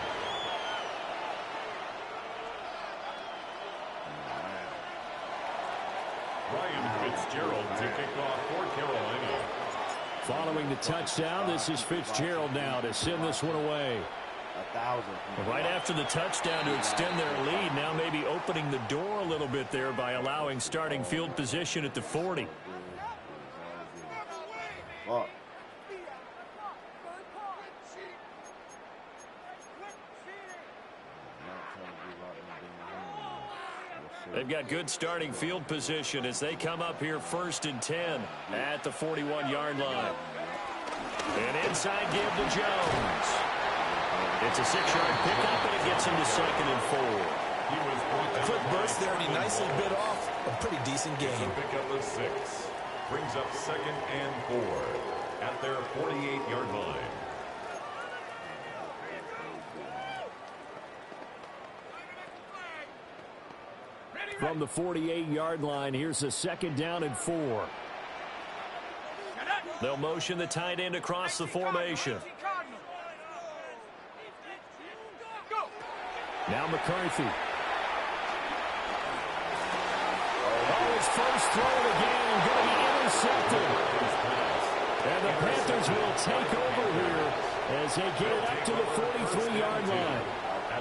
Ryan Fitzgerald to kick off for Carolina. Following the touchdown, this is Fitzgerald now to send this one away. Right after the touchdown to extend their lead, now maybe opening the door a little bit there by allowing starting field position at the 40. They've got good starting field position as they come up here 1st and 10 at the 41-yard line. An inside give to Jones. It's a 6-yard pickup, and it gets him to 2nd and 4. A quick burst there, and he nicely bit off a pretty decent gain. Pickup of 6 brings up 2nd and 4 at their 48-yard line. From the 48-yard line, here's a 2nd down and 4. They'll motion the tight end across the formation. Now McCarthy. His first throw of the game going to be intercepted. And the Panthers will take over here as they get it up to the 43-yard line.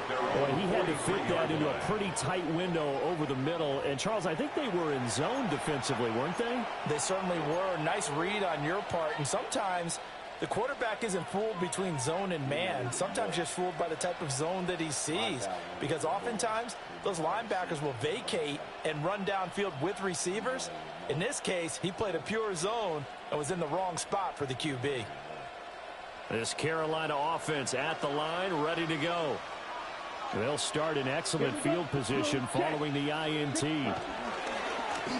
Boy, he had to fit that into a pretty tight window over the middle. And, Charles, I think they were in zone defensively, weren't they? They certainly were. Nice read on your part. And sometimes the quarterback isn't fooled between zone and man. Sometimes just fooled by the type of zone that he sees. Because oftentimes, those linebackers will vacate and run downfield with receivers. In this case, he played a pure zone and was in the wrong spot for the QB. This Carolina offense at the line, ready to go. They'll start in excellent field position following the INT.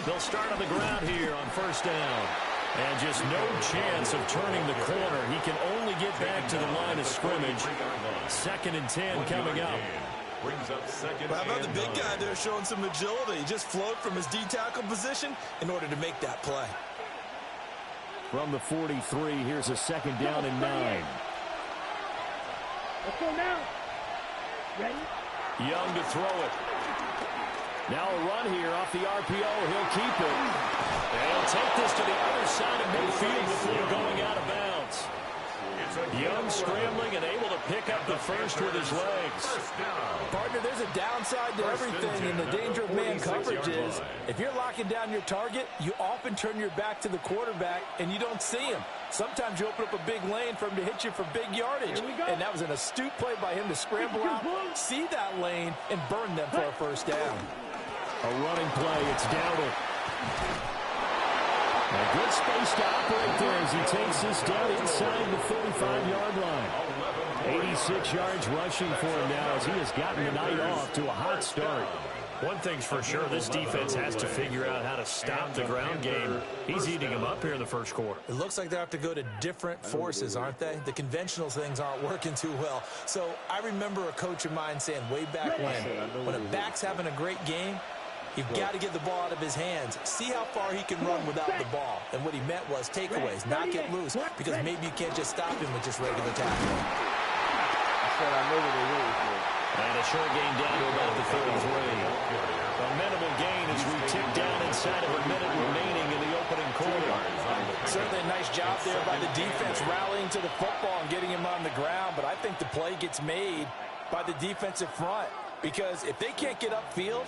They'll start on the ground here on 1st down. And just no chance of turning the corner. He can only get back to the line of scrimmage. 2nd and 10 coming up. How about the big guy there showing some agility? He just float from his D-tackle position in order to make that play. From the 43, here's a 2nd down and 9. Let's go now. Ready? Young to throw it. Now a run here off the RPO. He'll keep it. And he'll take this to the other side of midfield before going out of bounds. Young scrambling and able to pick up the first with his legs. Partner, there's a downside to everything, and the danger of man coverage is if you're locking down your target, you often turn your back to the quarterback and you don't see him. Sometimes you open up a big lane for him to hit you for big yardage, and that was an astute play by him to scramble out, see that lane, and burn them for a first down. A running play, it's Dowdle. A good space to operate there as he takes this down inside the 45-yard line. 86 yards rushing for him now as he has gotten the night off to a hot start. One thing's for sure, this defense has to figure out how to stop the ground game. He's eating them up here in the first quarter. It looks like they have to go to different forces, aren't they? The conventional things aren't working too well. So I remember a coach of mine saying way back when a back's having a great game, you've got to get the ball out of his hands. See how far he can run without the ball. And what he meant was takeaways, not get loose, because maybe you can't just stop him with just regular tackling. And a short gain down to about the 33. A minimal gain as we tick down inside of a minute remaining in the opening quarter. Certainly a nice job there by the defense rallying to the football and getting him on the ground, but I think the play gets made by the defensive front, because if they can't get upfield,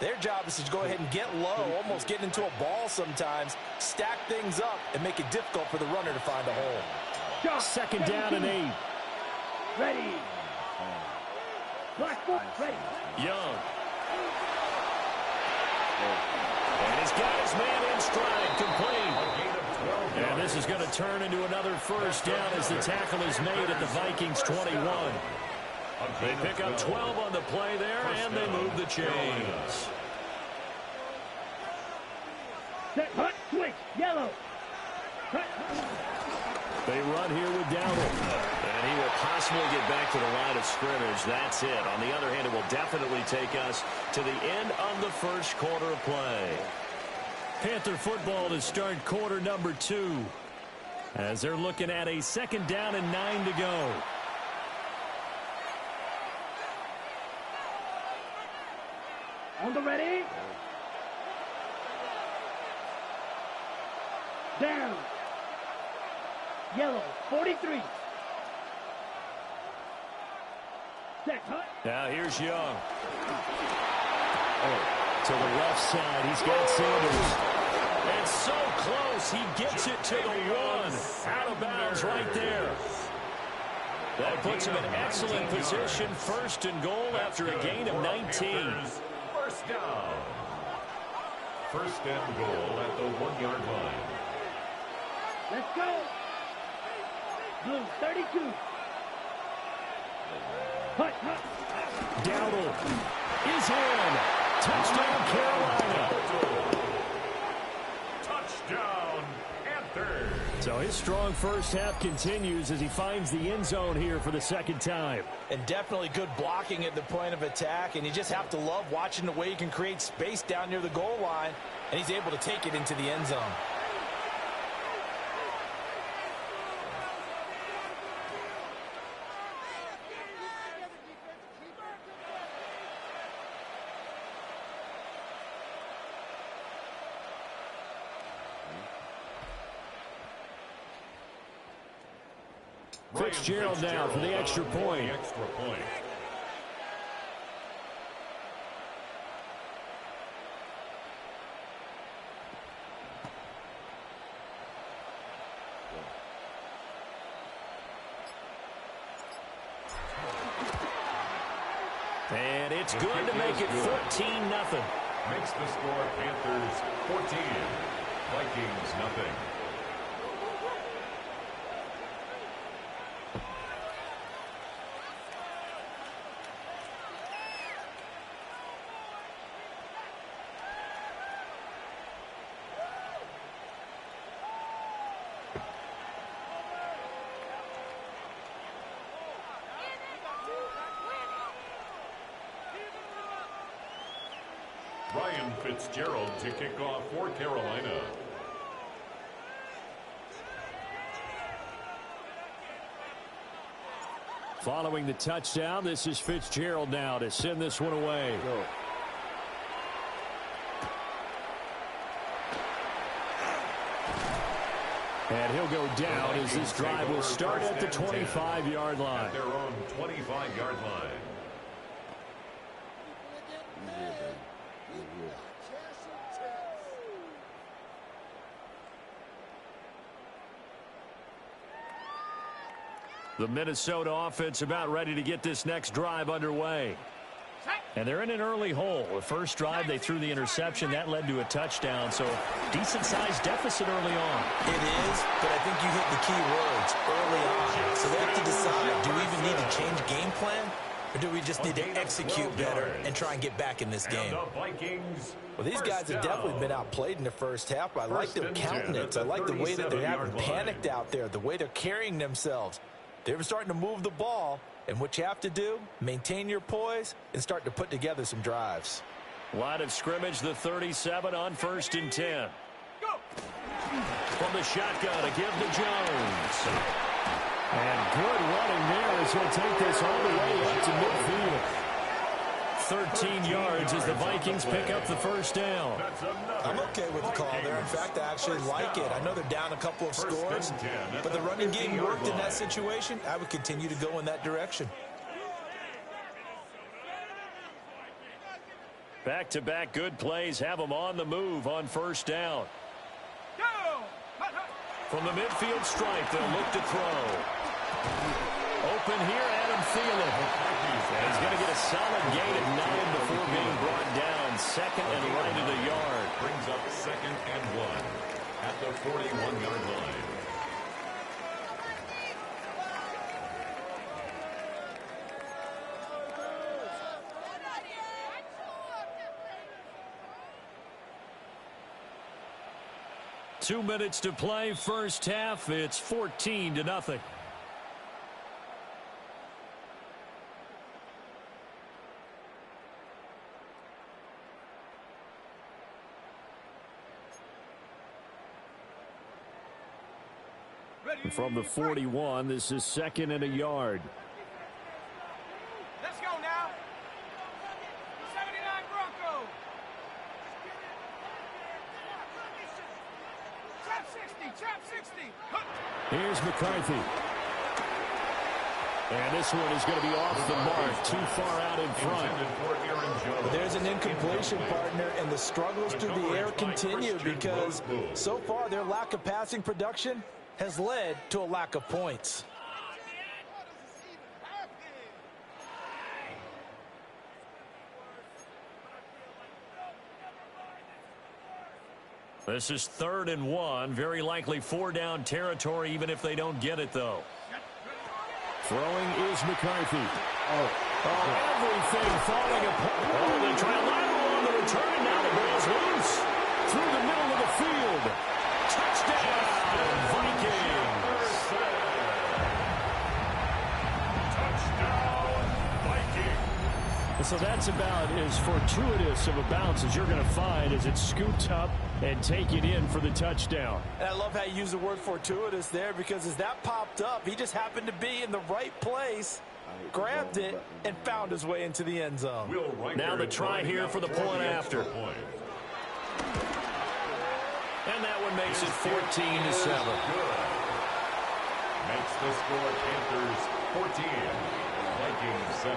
their job is to go ahead and get low, almost get into a ball sometimes, stack things up, and make it difficult for the runner to find a hole. Second down and 8. Ready. Black foot, ready. Young. And he's got his man in stride, complete. And this is going to turn into another first down as the tackle is made at the Vikings 21. They pick up 12 on the play there, and they move the chains. Set, hut, switch, yellow. Hut. They run here with Dowdle. And he will possibly get back to the line of scrimmage. That's it. On the other hand, it will definitely take us to the end of the first quarter of play. Panther football to start quarter number 2. As they're looking at a second down and 9 to go. On the ready. Down. Yellow, 43. Set, hut. Now here's Young. To the left side, he's got Sanders. And so close, he gets it to the 1. Out of bounds right there. That puts him in excellent position. First and goal after a gain of 19. First down. First and goal at the 1-yard line. Let's go. Blue, 32. Hut, hut. Dowdle is in. Touchdown, Carolina. Touchdown, Panthers. So his strong first half continues as he finds the end zone here for the second time. And definitely good blocking at the point of attack, and you just have to love watching the way he can create space down near the goal line, and he's able to take it into the end zone. Fitzgerald now for the extra point. And it's good to make it 14-0. Makes the score Panthers 14, Vikings nothing. Ryan Fitzgerald to kick off for Carolina. Following the touchdown, this is Fitzgerald now to send this one away. And he'll go down as this drive will start at the 25-yard line. At their own 25-yard line. The Minnesota offense about ready to get this next drive underway. And they're in an early hole. The first drive, they threw the interception. That led to a touchdown, so decent-sized deficit early on. It is, but I think you hit the key words early on. So they have to decide, do we even need to change game plan, or do we just need to execute better and try and get back in this game? Well, these guys have definitely been outplayed in the first half, but I like their countenance. I like the way that they haven't panicked out there, the way they're carrying themselves. They're starting to move the ball, and what you have to do, maintain your poise and start to put together some drives. Line of scrimmage, the 37 on 1st and 10. From the shotgun, a give to Jones. And good running there as he'll take this all the way up to midfield. 13 yards as the Vikings pick up the first down. I'm okay with the call there. In fact, I actually like it. I know they're down a couple of scores, but the running game worked in that situation. I would continue to go in that direction. Back-to-back good plays have them on the move on 1st down. From the midfield stripe, they'll look to throw. Open here, Adam Thielen. And he's going to get a solid gain of 9 before being brought down. Second and right at the yard. Brings up 2nd and 1 at the 41-yard line. Two minutes to play, first half. It's 14-0. From the 41, this is 2nd and a yard. Let's go now. 79 Broncos. Trap 60. Here's McCarthy. And this one is going to be off the mark, too far out in front. There's an incompletion, partner, and the struggles through the air continue because so far their lack of passing production has led to a lack of points. This is 3rd and 1. Very likely 4-down territory, even if they don't get it, though. Throwing is McCarthy. Everything falling apart. Oh, they try a lateral on the return. Now the ball's loose. Through the middle of the field. Touchdown, Vikings. So that's about as fortuitous of a bounce as you're going to find as it scoots up and taken in for the touchdown. And I love how you use the word fortuitous there because as that popped up, he just happened to be in the right place, grabbed it, and found his way into the end zone. Now the try here for the point after. And that one makes it 14-7. Makes the score Panthers 14, Vikings 7.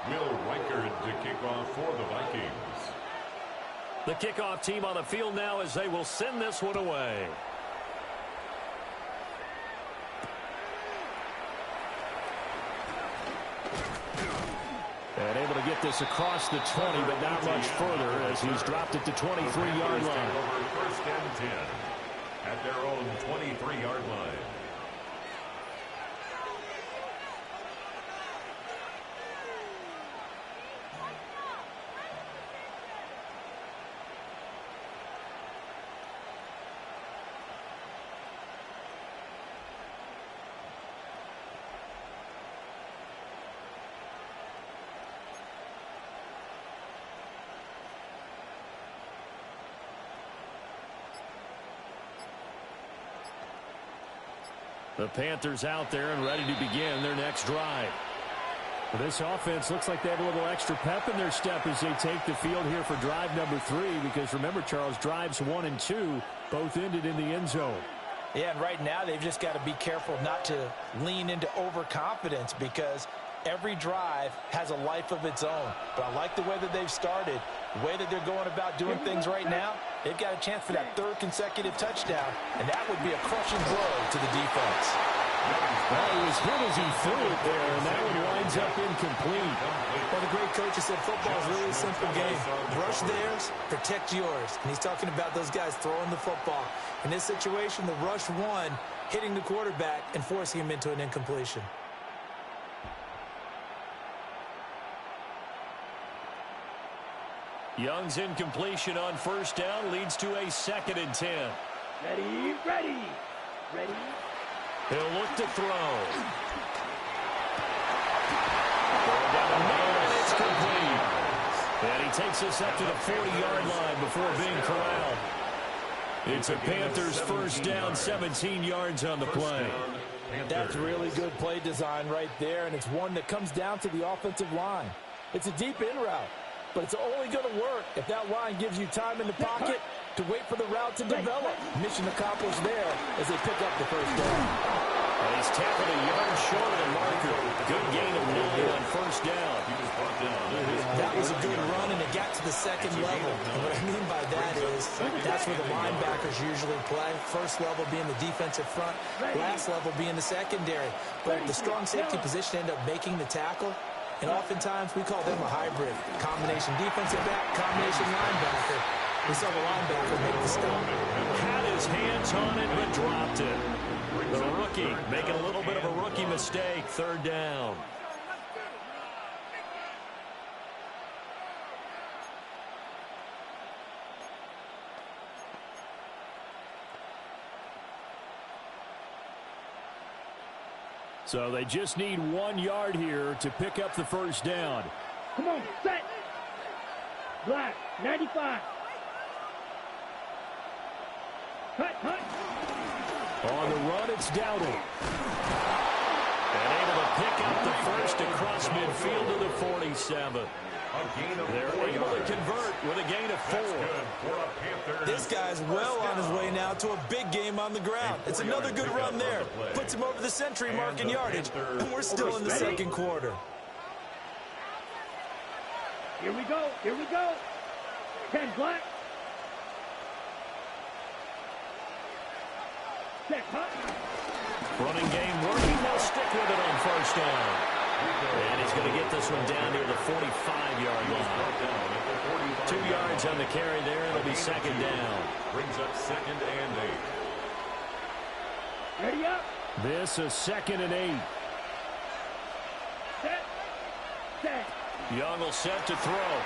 Will Reichard to kick off for the Vikings. The kickoff team on the field now as they will send this one away. And able to get this across the 20, but not much further as he's dropped it to 23-yard line. Over 1st and 10 at their own 23-yard line. The Panthers out there and ready to begin their next drive. Well, this offense looks like they have a little extra pep in their step as they take the field here for drive number 3, because remember, Charles, drives 1 and 2 both ended in the end zone. Yeah, and right now they've just got to be careful not to lean into overconfidence, because every drive has a life of its own. But I like the way that they've started, the way that they're going about doing things right now. They've got a chance for that 3rd consecutive touchdown, and that would be a crushing blow to the defense. Well, he was hit as he threw it there, and that one winds up incomplete. Well, the great coach has said football is really a simple game. Rush theirs, protect yours. And he's talking about those guys throwing the football. In this situation, the rush won, hitting the quarterback and forcing him into an incompletion. Young's incompletion on 1st down leads to a 2nd and 10. Ready. He'll look to throw. Down the middle, and it's complete. And he takes us up to the 40-yard line before being corralled. It's a Panthers 1st down, 17 yards on the play. That's really good play design right there, and it's one that comes down to the offensive line. It's a deep in route, but it's only going to work if that line gives you time in the pocket to wait for the route to develop. Mission accomplished there as they pick up the 1st down. And he's tackled a yard short of the marker. Good gain of 9 on 1st down. That was a good run, and it got to the 2nd level. And what I mean by that is that's where the linebackers usually play. 1st level being the defensive front, last level being the secondary. But the strong safety position ended up making the tackle. And oftentimes we call them a hybrid. Combination defensive back, combination linebacker. We saw the linebacker make the stop. Had his hands on it, but dropped it. The rookie making a little bit of a rookie mistake. 3rd down. So they just need 1 yard here to pick up the 1st down. Come on, set. Black, 95. Cut. On the run, it's Dowdle. And able to pick up the 1st across midfield to the 47. They're able to convert with a gain of 4. This guy's well on his way now to a big game on the ground. It's another good run there. Puts him over the century mark in yardage, and we're still in the 2nd quarter. Here we go. 10 black. Set, hut. Running game working. They'll stick with it on 1st down. And he's going to get this one down near the 45-yard line. 2 yards on the carry there. It'll be 2nd down. Brings up 2nd and 8. Ready up. This is 2nd and 8. Set. Young will set to throw.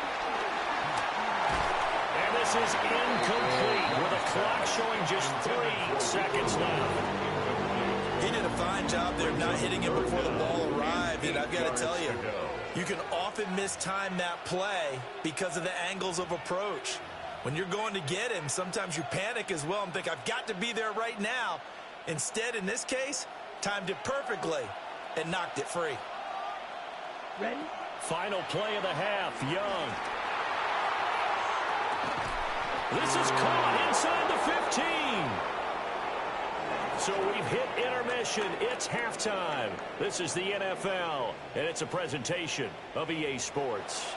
And this is incomplete with a clock showing just 3 seconds left. He did a fine job there of not hitting him before the ball arrived, and I've got to tell you, you can often mistime that play because of the angles of approach. When you're going to get him, sometimes you panic as well and think, I've got to be there right now. Instead, in this case, timed it perfectly and knocked it free. Ready? Final play of the half, Young. This is caught inside the 15. So we've hit intermission. It's halftime. This is the NFL, and it's a presentation of EA Sports.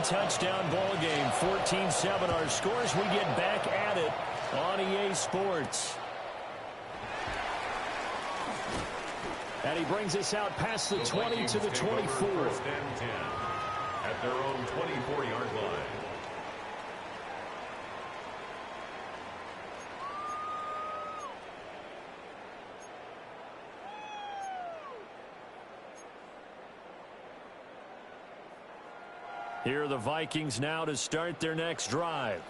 Touchdown ball game, 14-7 our scores. We get back at it on EA Sports. And he brings us out past the 20 to the 24. 1st and 10 at their own 24-yard line. Here are the Vikings now to start their next drive.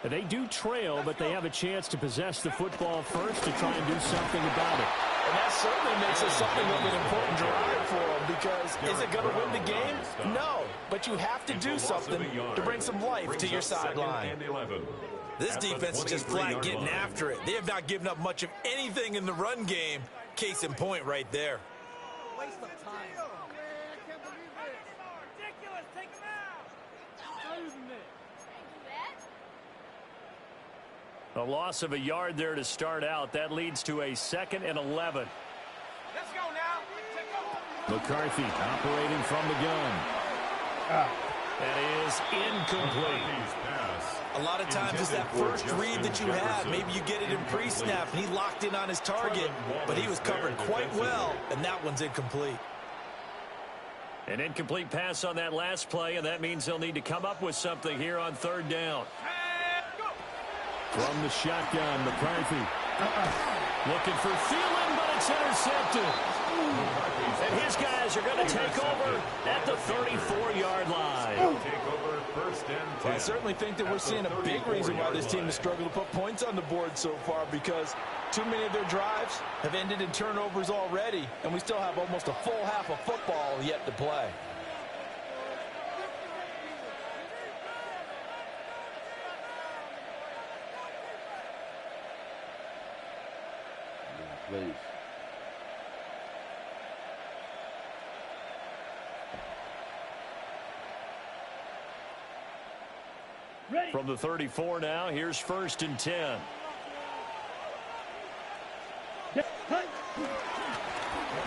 They do trail, but they have a chance to possess the football first to try and do something about it. And that certainly makes it something of an important drive for them, because is it going to win the game? No, but you have to do something to bring some life to your sideline. This defense is just flat getting after it. They have not given up much of anything in the run game. Case in point right there. Waste of time. Man, I can't believe it. Ridiculous. Take him out. Not using it. A loss of a yard there to start out. That leads to a 2nd and 11. Let's go now. McCarthy operating from the gun. That is incomplete. A lot of times it's that first read that you have. Maybe you get it in pre-snap, and he locked in on his target, but he was covered quite well, and that one's incomplete. An incomplete pass on that last play, and that means they'll need to come up with something here on 3rd down. From the shotgun, McCarthy. Looking for Thielen, but it's intercepted. And his guys are going to take over at the 34-yard line. I certainly think that we're seeing a big reason why this team has struggled to put points on the board so far, because too many of their drives have ended in turnovers already, and we still have almost a full half of football yet to play. Please. From the 34 now, here's 1st and 10.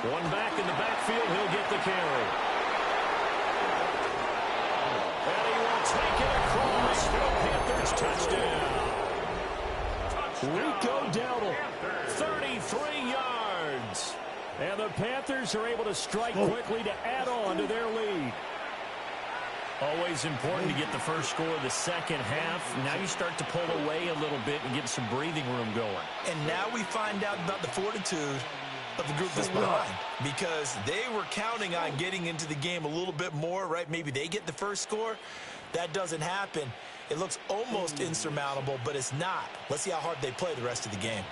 One back in the backfield, he'll get the carry. And he will take it across for the Panthers touchdown. Rico Dowdle, 33 yards. And the Panthers are able to strike quickly to add on to their lead. Always important to get the first score of the second half. Now you start to pull away a little bit and get some breathing room going. And now we find out about the fortitude of the group that's behind, because they were counting on getting into the game a little bit more, right? Maybe they get the first score. That doesn't happen. It looks almost insurmountable, but it's not. Let's see how hard they play the rest of the game.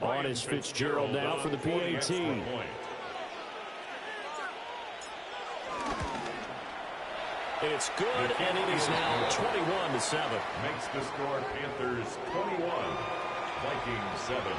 On is Fitzgerald now for the PAT. It's good, and it is now 21-7. Makes the score Panthers 21, Vikings 7.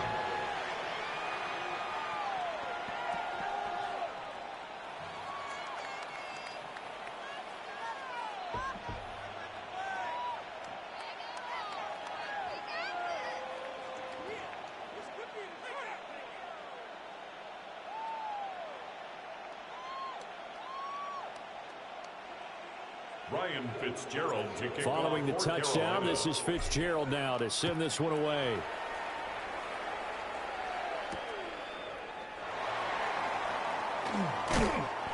Ryan Fitzgerald to kick Following the off for touchdown, Carolina. this is Fitzgerald now to send this one away.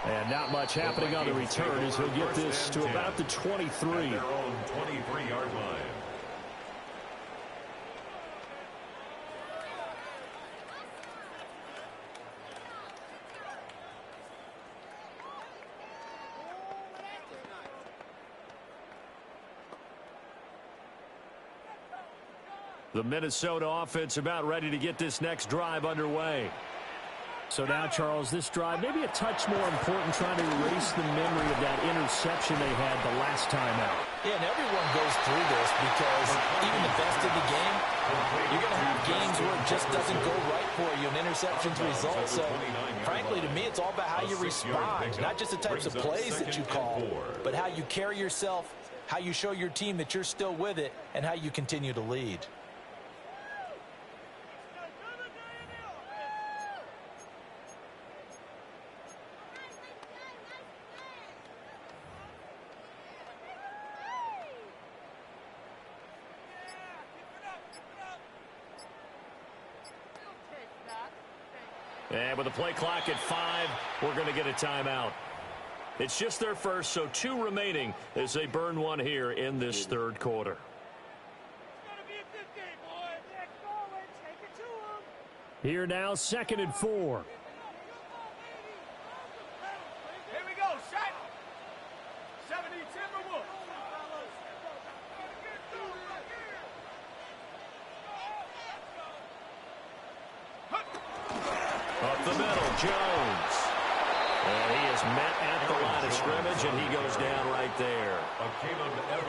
And not much happening on the return as he'll get this to about the 23. At their own 23-yard line. The Minnesota offense about ready to get this next drive underway. So now, Charles, this drive maybe a touch more important, trying to erase the memory of that interception they had the last time out. Yeah, and everyone goes through this, because even the best of the game, you're going to have games where it just doesn't go right for you, and interceptions result. So, frankly, to me, it's all about how you respond, not just the types of plays that you call, but how you carry yourself, how you show your team that you're still with it, and how you continue to lead. And with the play clock at 5, we're going to get a timeout. It's just their first, so 2 remaining as they burn one here in this third quarter. It's gonna be a good game, boy. Next forward, take it to him. Here now, 2nd and 4. Here we go, shot. 70 Timberwolves. Up the middle, Jones. And he is met at the line of scrimmage, and he goes down right there.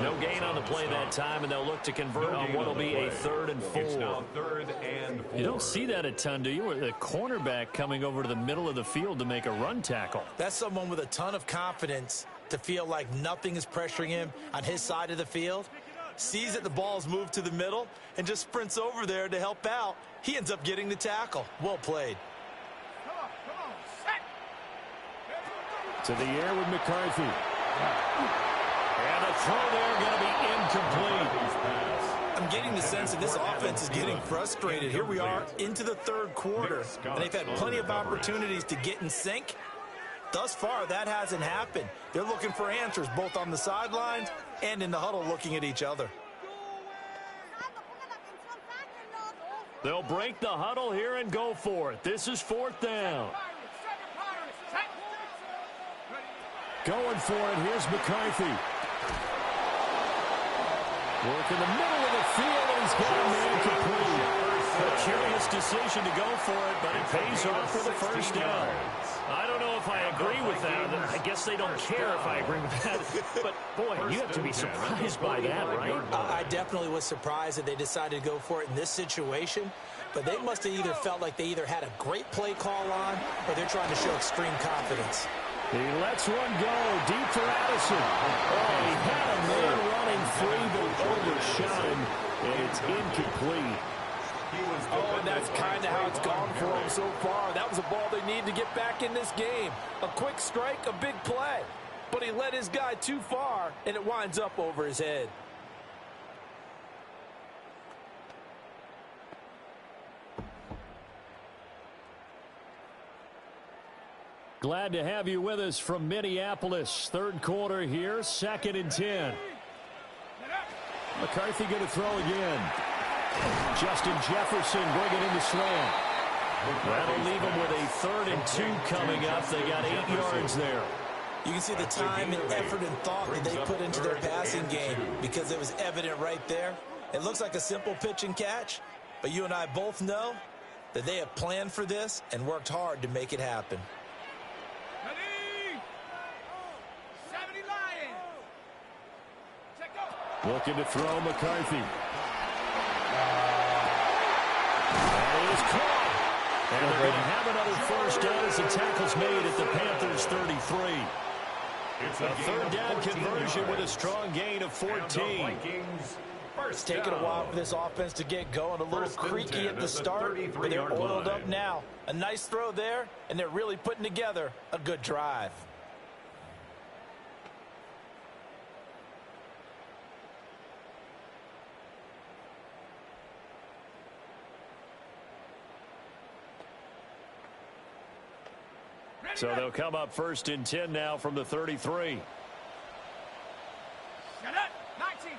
No gain on the play that time, and they'll look to convert on what will be a 3rd and 4. It's now 3rd and 4. You don't see that a ton, do you? With a cornerback coming over to the middle of the field to make a run tackle. That's someone with a ton of confidence to feel like nothing is pressuring him on his side of the field. Sees that the ball's moved to the middle and just sprints over there to help out. He ends up getting the tackle. Well played. To the air with McCarthy. And the throw there going to be incomplete. I'm getting the sense that this offense is getting frustrated. Here we are into the 3rd quarter, and they've had plenty of opportunities to get in sync. Thus far, that hasn't happened. They're looking for answers both on the sidelines and in the huddle looking at each other. They'll break the huddle here and go for it. This is 4th down. Going for it, here's McCarthy. Work in the middle of the field, and he's got a man complete. A curious decision to go for it, but it pays off for the 1st down. I don't know if I agree with that. I guess they don't care if I agree with that. But, boy, you have to be surprised by that, right? I definitely was surprised that they decided to go for it in this situation. But they must have either felt like they either had a great play call on or they're trying to show extreme confidence. He lets one go deep for Addison. Oh, he had a man running free, but overshot him, and it's incomplete. Oh, and that's kind of how it's gone for him so far. That was a ball they need to get back in this game. A quick strike, a big play. But he led his guy too far, and it winds up over his head. Glad to have you with us from Minneapolis. 3rd quarter here, 2nd and 10. McCarthy going to throw again. Justin Jefferson bringing in the slant. That'll leave them with a 3rd and 2 coming up. They got 8 yards there. You can see the time and effort and thought that they put into their passing game because it was evident right there. It looks like a simple pitch and catch, but you and I both know that they have planned for this and worked hard to make it happen. Looking to throw McCarthy. And he is caught. And they're going to have another 1st down as the tackle's made at the Panthers' 33. It's a 3rd down conversion with a strong gain of 14. It's taken a while for this offense to get going. A little creaky at the start, but they're oiled up now. A nice throw there, and they're really putting together a good drive. So they'll come up 1st and 10 now from the 33. 19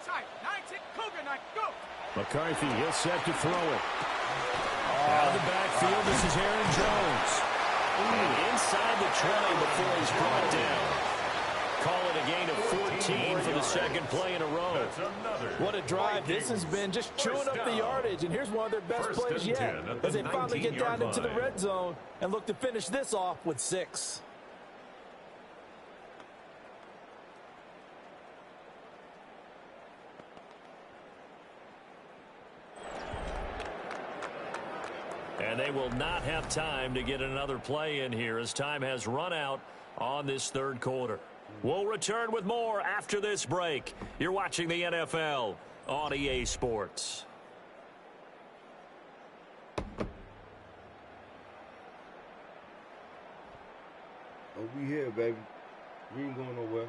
tight, 19, Cougar, go. McCarthy, he'll set to throw it. Out of the backfield, this is Aaron Jones. And inside the 20 before he's brought down. Call it a gain of 14 for the 2nd play in a row. What a drive this has been, just chewing up the yardage. And here's one of their best plays yet as they finally get down into the red zone and look to finish this off with 6. And they will not have time to get another play in here as time has run out on this 3rd quarter. We'll return with more after this break. You're watching the NFL on EA Sports. Oh, we here, baby. We ain't going nowhere.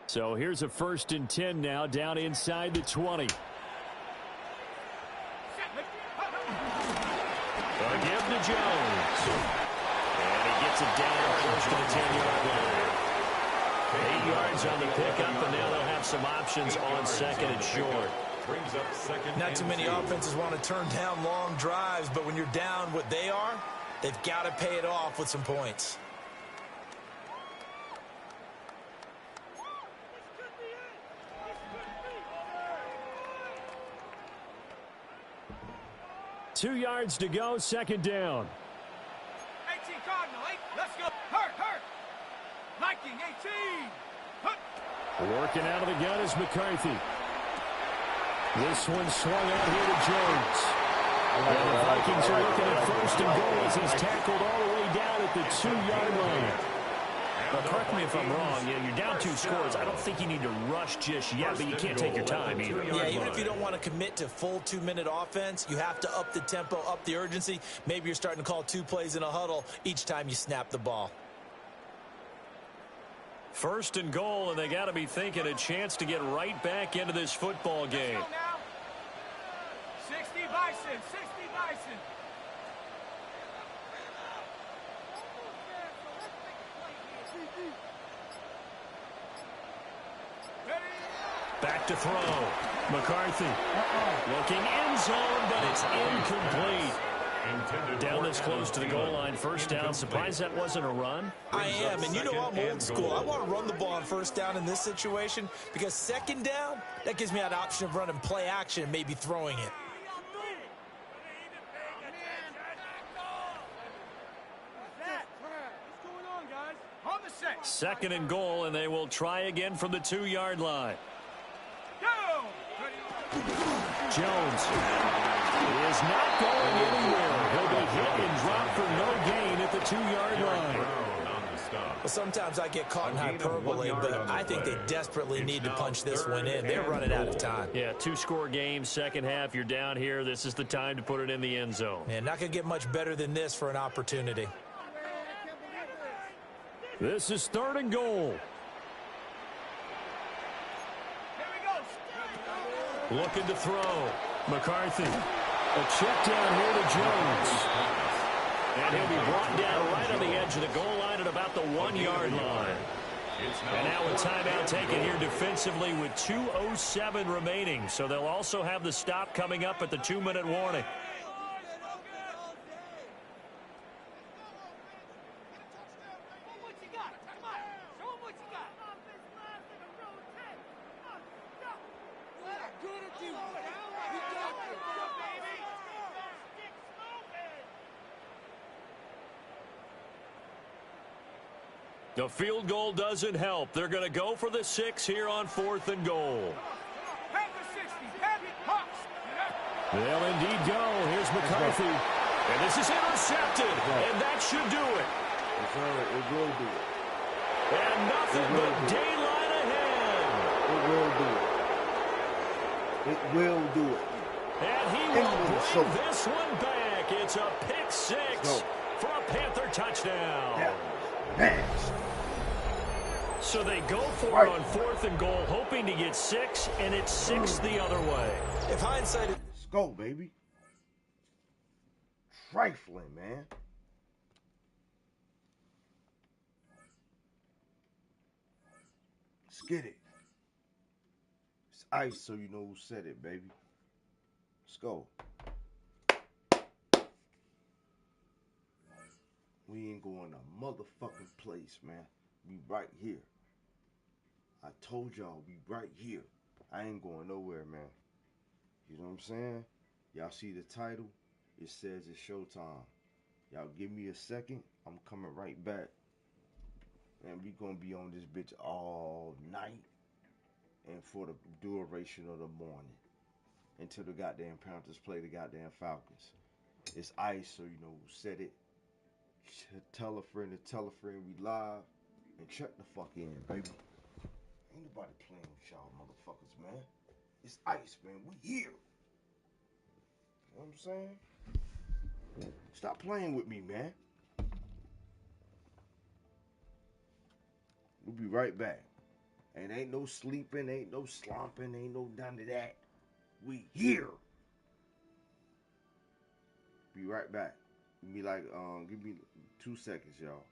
So here's a 1st and 10 now down inside the 20. A give to Jones. And he gets it down close to the 10-yard line. 8 yards on the pickup, and now they'll have some options on second and short. Not too many offenses want to turn down long drives, but when you're down what they are, they've got to pay it off with some points. Two yards to go, second down. 18 Cardinal, 8. Let's go. Hurt. Viking, 18. Working out of the gun is McCarthy. This one swung out here to Jones. And the Vikings are looking at first and goal as he's tackled all the way down at the 2-yard line. Now, correct me if I'm wrong. You're down 2 scores. I don't think you need to rush just yet, but you can't take your time either. Yeah, even if you don't want to commit to full 2-minute offense, you have to up the tempo, up the urgency. Maybe you're starting to call 2 plays in a huddle each time you snap the ball. First and goal, and they got to be thinking a chance to get right back into this football game. 60 Bison, 60 Bison. Back to throw. McCarthy looking end zone, but it's incomplete. Down this close to the goal line, first down. Surprised that wasn't a run? I am, and you know I'm old school. I want to run the ball on first down in this situation because second down, that gives me an option of running play action and maybe throwing it. Second and goal, and they will try again from the 2-yard line. Jones is not going anywhere. He'll be hit and dropped for no gain at the 2-yard line. Well, sometimes I get caught in hyperbole, but I think they desperately need to punch this one in. They're running out of time. Yeah, 2-score game, second half. You're down here. This is the time to put it in the end zone. Man, not going to get much better than this for an opportunity. This is third and goal. Looking to throw. McCarthy. A check down here to Jones. And he'll be brought down right on the edge of the goal line at about the 1-yard line. And now a timeout taken here defensively with 2:07 remaining. So they'll also have the stop coming up at the 2-minute warning. The field goal doesn't help. They're going to go for the 6 here on 4th and goal. They'll indeed go. Here's McCarthy. And this is intercepted. And that should do it. It will do it. And nothing but daylight ahead. It will do it. And he will bring this one back. It's a pick 6 for a Panther touchdown. Yeah. So they go for it on 4th and goal, hoping to get 6, and it's 6 the other way. If hindsight... Let's go, baby. Trifling, man. Let's get it. It's ice, so you know who said it, baby. Let's go. We ain't going to motherfucking place, man. We right here. I told y'all we right here. I ain't going nowhere, man. You know what I'm saying? Y'all see the title? It says it's showtime. Y'all give me a second. I'm coming right back. And we gonna be on this bitch all night and for the duration of the morning until the goddamn Panthers play the goddamn Falcons. It's ice, so you know who said it. Tell a friend to tell a friend we live and check the fuck in, baby. Ain't nobody playing with y'all motherfuckers, man. It's ice, man. We here. You know what I'm saying? Stop playing with me, man. We'll be right back. And ain't no sleeping, ain't no slumping, ain't no none of that. We here. Be right back. Give me like, give me 2 seconds, y'all.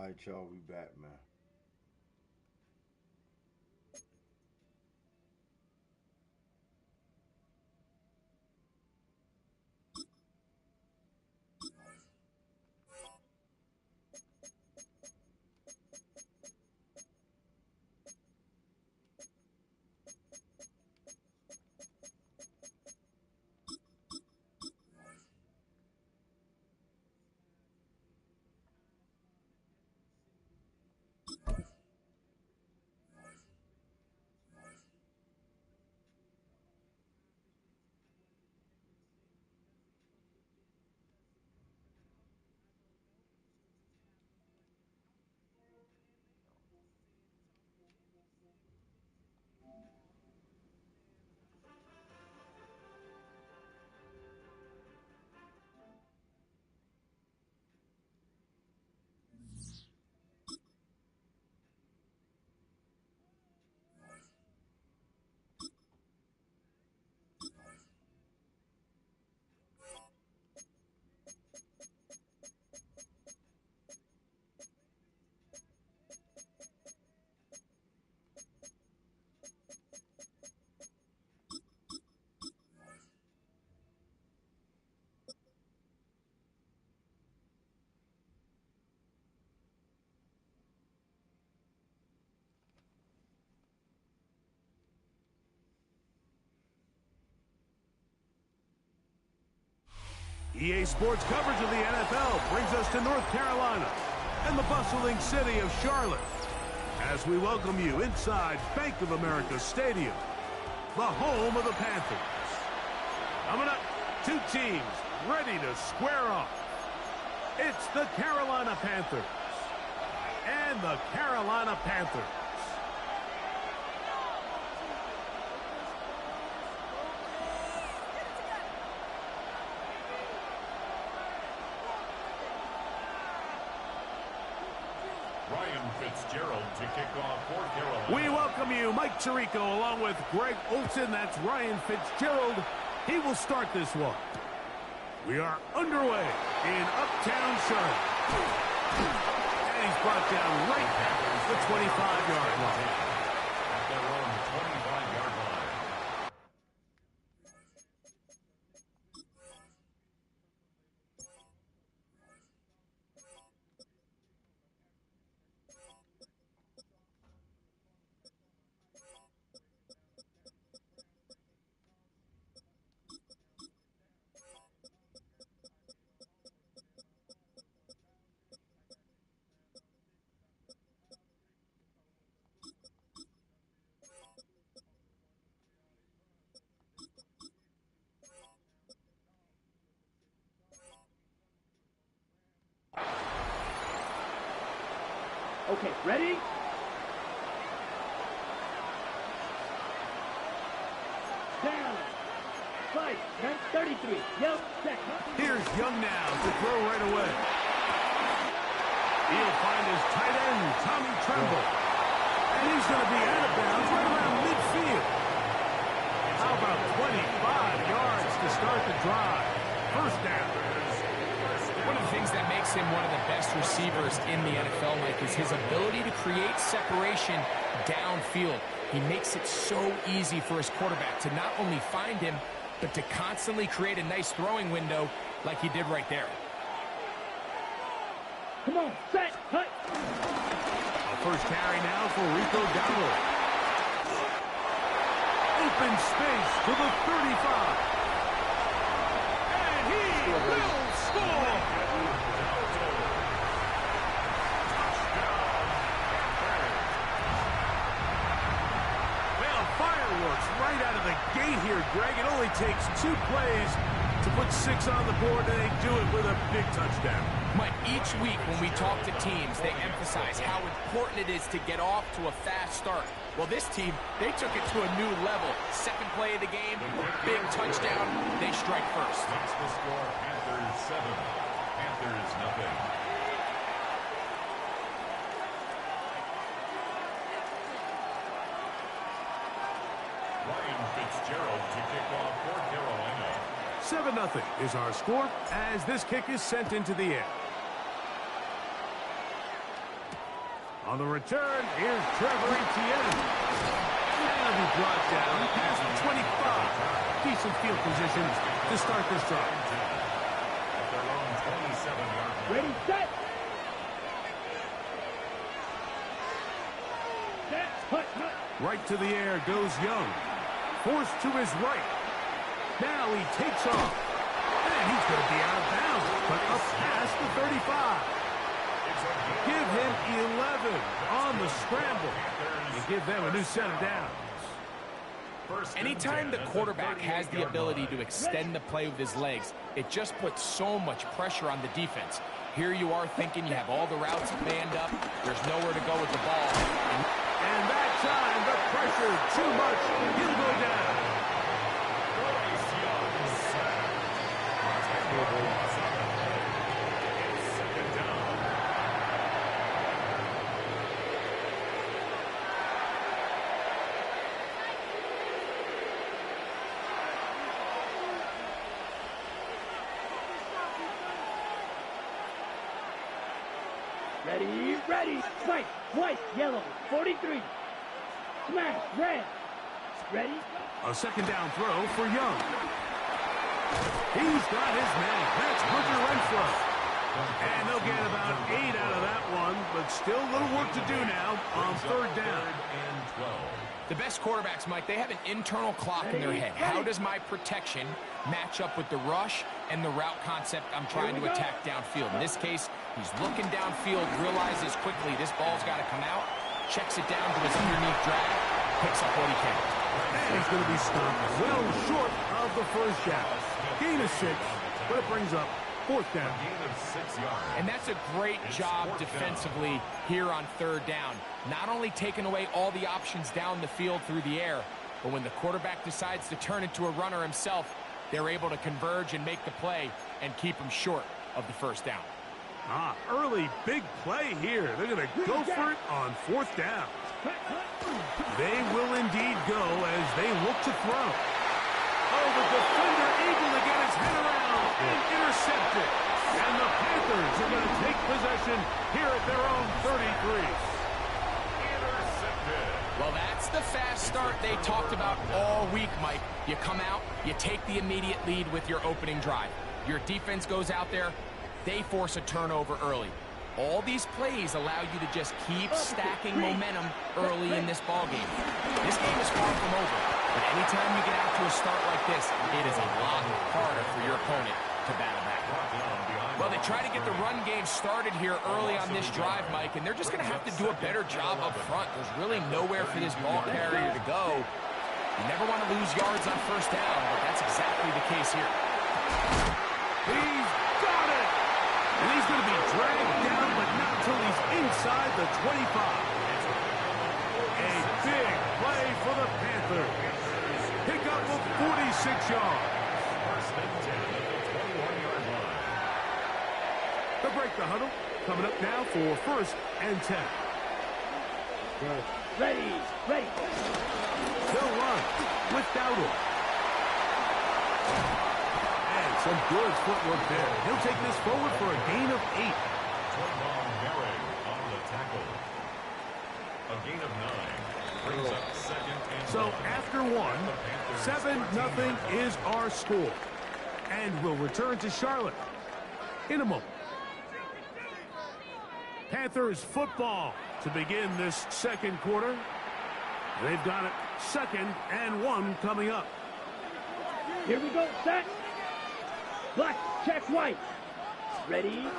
right, y'all, we back, man. EA Sports coverage of the NFL brings us to North Carolina and the bustling city of Charlotte as we welcome you inside Bank of America Stadium, the home of the Panthers. Coming up, two teams ready to square off. It's the Carolina Panthers and the Carolina Panthers. Ryan Fitzgerald to kick off for Carolina. We welcome you, Mike Tirico, along with Greg Olson. That's Ryan Fitzgerald. He will start this one. We are underway in Uptown Charlotte. And he's brought down right at the 25-yard line. At their own 25-yard line. Okay, ready? Down. 5, 33. Yep, set. Here's Young now to throw right away. He'll find his tight end, Tommy Tremble. And he's going to be out of bounds right around midfield. How about 25 yards to start the drive? First down. One of the things that makes him one of the best receivers in the NFL, Mike, is his ability to create separation downfield. He makes it so easy for his quarterback to not only find him, but to constantly create a nice throwing window like he did right there. Come on, set, cut. A first carry now for Rico Dowdle. Open space to the 35. And he will score. Well, fireworks right out of the gate here, Greg. It only takes 2 plays to put 6 on the board, and they do it with a big touchdown. Mike, each week when we talk to teams, they emphasize how important it is to get off to a fast start. Well, this team, they took it to a new level. Second play of the game, big touchdown, they strike first. That's the score, Panthers 7, Panthers nothing. Ryan Fitzgerald to kick off for Carolina. 7-0 is our score as this kick is sent into the air. On the return, here's Trevor Etienne. And he'll be brought down past the 25. Decent field positions to start this drive. Ready, set. Hut. Right to the air goes Young. Forced to his right. Now he takes off. And he's going to be out of bounds, but up past the 35. Give him 11 on the scramble. You give them a new set of downs. Anytime the quarterback has the ability to extend the play with his legs, it just puts so much pressure on the defense. Here you are thinking you have all the routes manned up. There's nowhere to go with the ball. And that time, the pressure too much. He'll go down. Ready, fight, white, yellow, 43. Smash, red. Ready? A second down throw for Young. He's got his man. That's Hunter Renfrow. And they'll get about 8 out of that one, but still a little work to do now on third down. The best quarterbacks, Mike, they have an internal clock in their head. How does my protection match up with the rush and the route concept I'm trying to attack downfield? In this case, he's looking downfield, realizes quickly this ball's got to come out, checks it down to his underneath drag, picks up what he can. And he's going to be stopped well short of the first down. Gain of 6, but it brings up fourth down. And that's a great job defensively here on third down. Not only taking away all the options down the field through the air, but when the quarterback decides to turn into a runner himself, they're able to converge and make the play and keep him short of the first down. Early big play here. They're going to go for it on fourth down. They will indeed go as they look to throw. Oh, the defender able to get his head around and intercept it. And the Panthers are going to take possession here at their own 33. Well, that's the fast start they talked about all week, Mike. You come out, you take the immediate lead with your opening drive. Your defense goes out there, they force a turnover early. All these plays allow you to just keep stacking momentum early in this ballgame. This game is far from over, but anytime you get out to a start like this, it is a lot harder for your opponent to battle back. Well, they try to get the run game started here early on this drive, Mike, and they're just going to have to do a better job up front. There's really nowhere for this ball carrier to go. You never want to lose yards on first down, but that's exactly the case here. He's got it! And he's going to be dragged down, but not until he's inside the 25. A big play for the Panthers. Pick up of 46 yards. They'll break the huddle. Coming up now for first and 10. Ready. They'll run with Dowdle. And some good footwork there. He'll take this forward for a gain of 8. On the tackle. A gain of 9 brings up second and so after 1, 7-0 is our score. And we'll return to Charlotte in a moment. Panthers football to begin this second quarter. They've got it 2nd and 1 coming up. Here we go, set. Black, check white. Ready?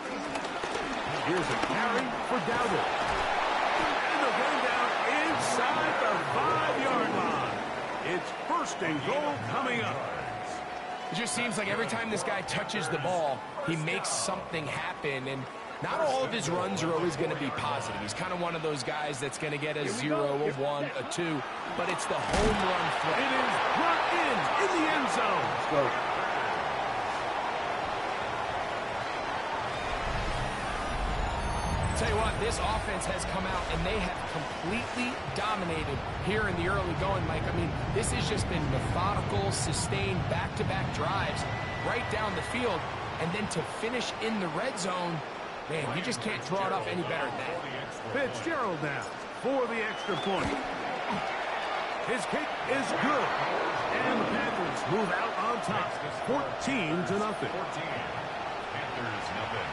Here's a carry for Dowdle. And they're going down inside the 5-yard line. It's first and goal coming up. It just seems like every time this guy touches the ball, he makes something happen, and not all of his runs are always going to be positive. He's kind of one of those guys that's going to get a 0, a 1, a 2, but it's the home run throw. It is brought in the end zone. Let's go. Tell you what, this offense has come out and they have completely dominated here in the early going, Mike. I mean, this has just been methodical, sustained, back-to-back drives right down the field. And then to finish in the red zone, Man, you just can't draw it up any better than that. Fitzgerald now for the extra point. His kick is good. And the Panthers move out on top, 14-0. 14. Panthers, nothing.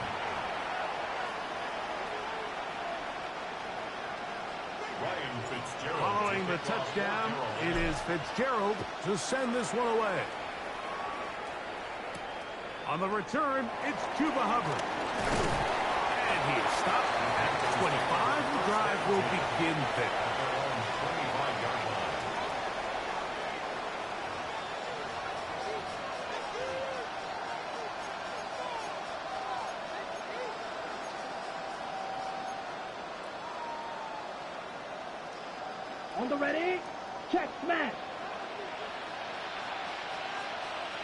Ryan Fitzgerald. Following the touchdown, it is Fitzgerald to send this one away. On the return, it's Chuba Hubbard. And he is stopped at the 25. The drive will begin there. On the ready, check, smash.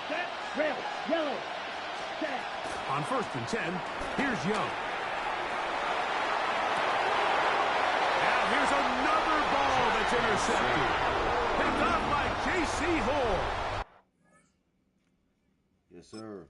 Set, rail, yellow, set. On 1st and 10, here's Young. Now here's another ball that's intercepted. Picked up by J.C. Hall. Yes, sir.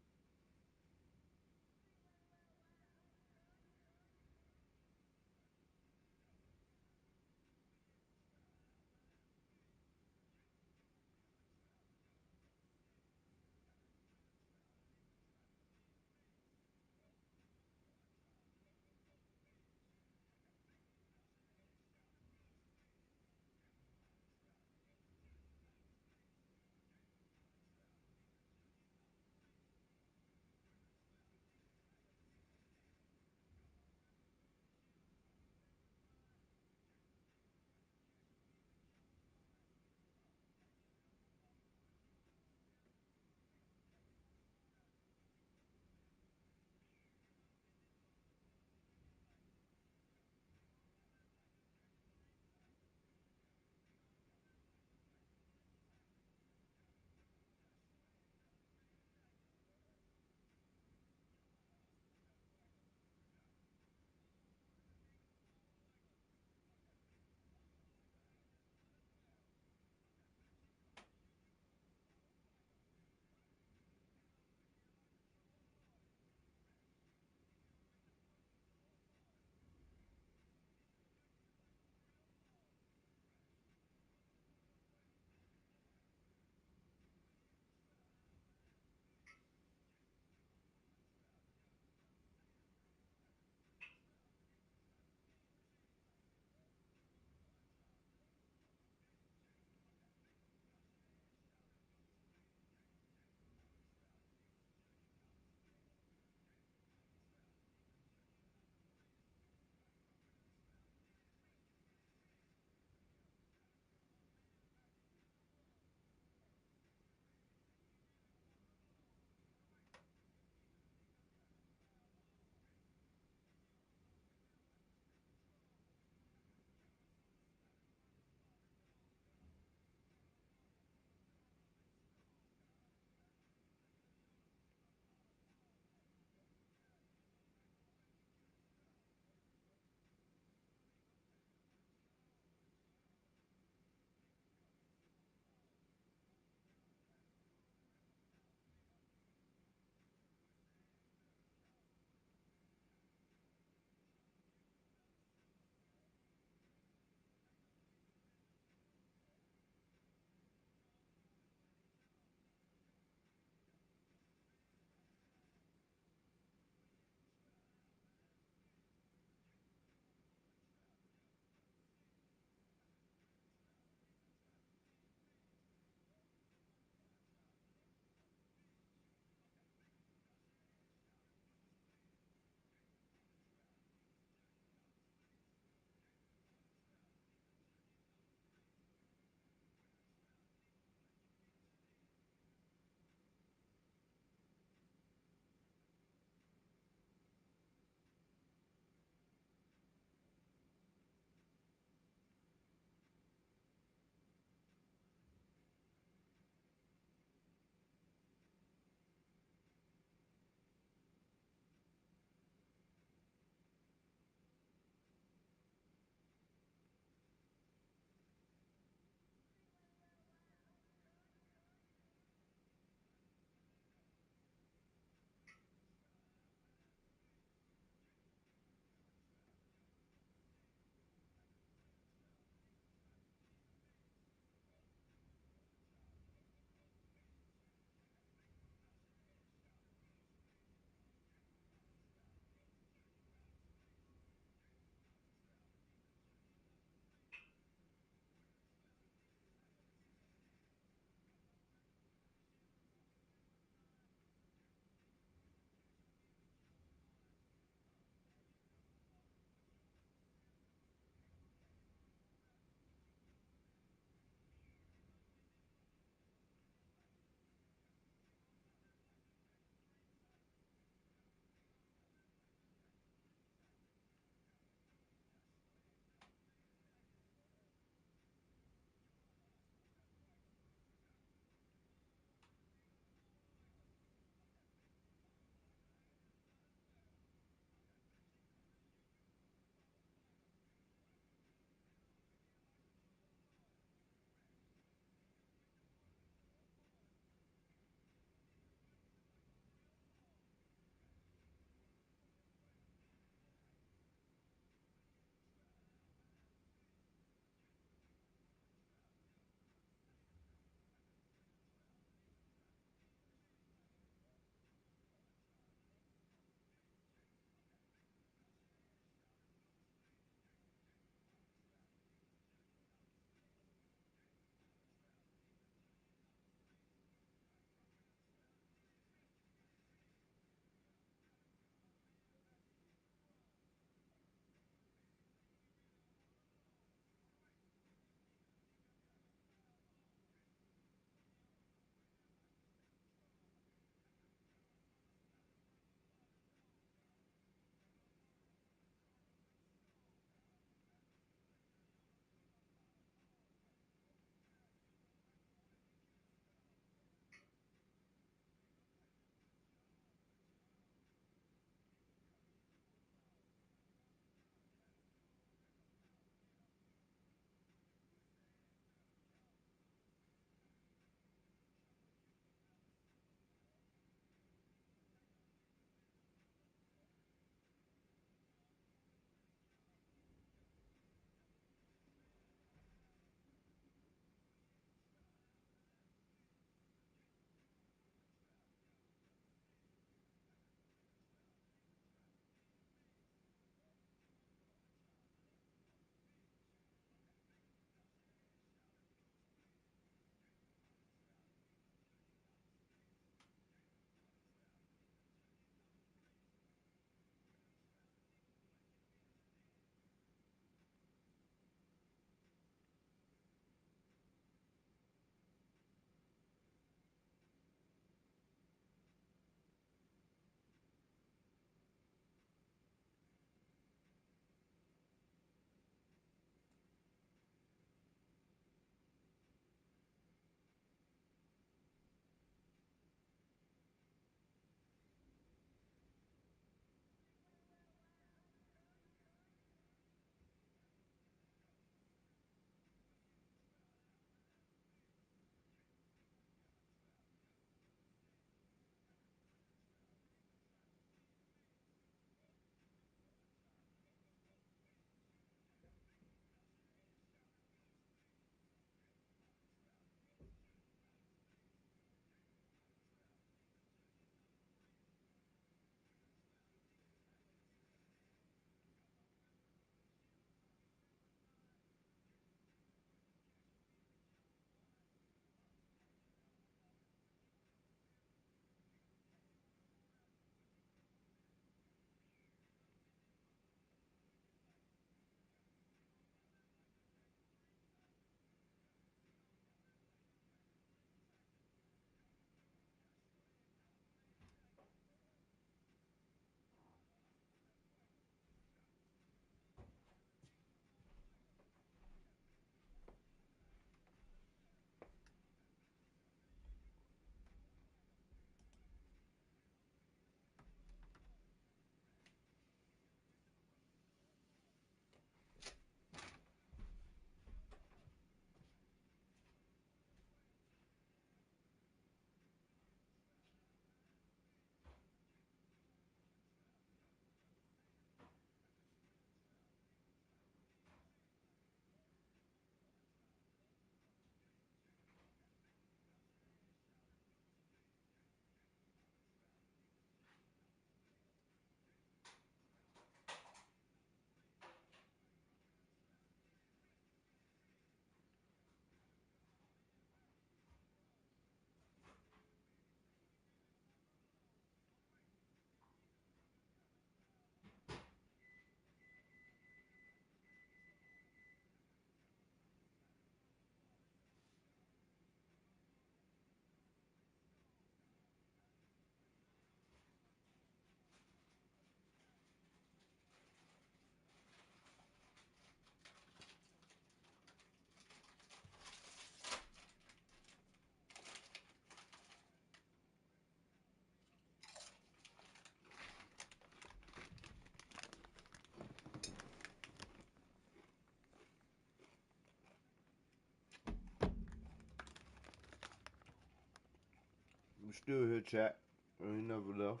We still here, chat. We ain't never left.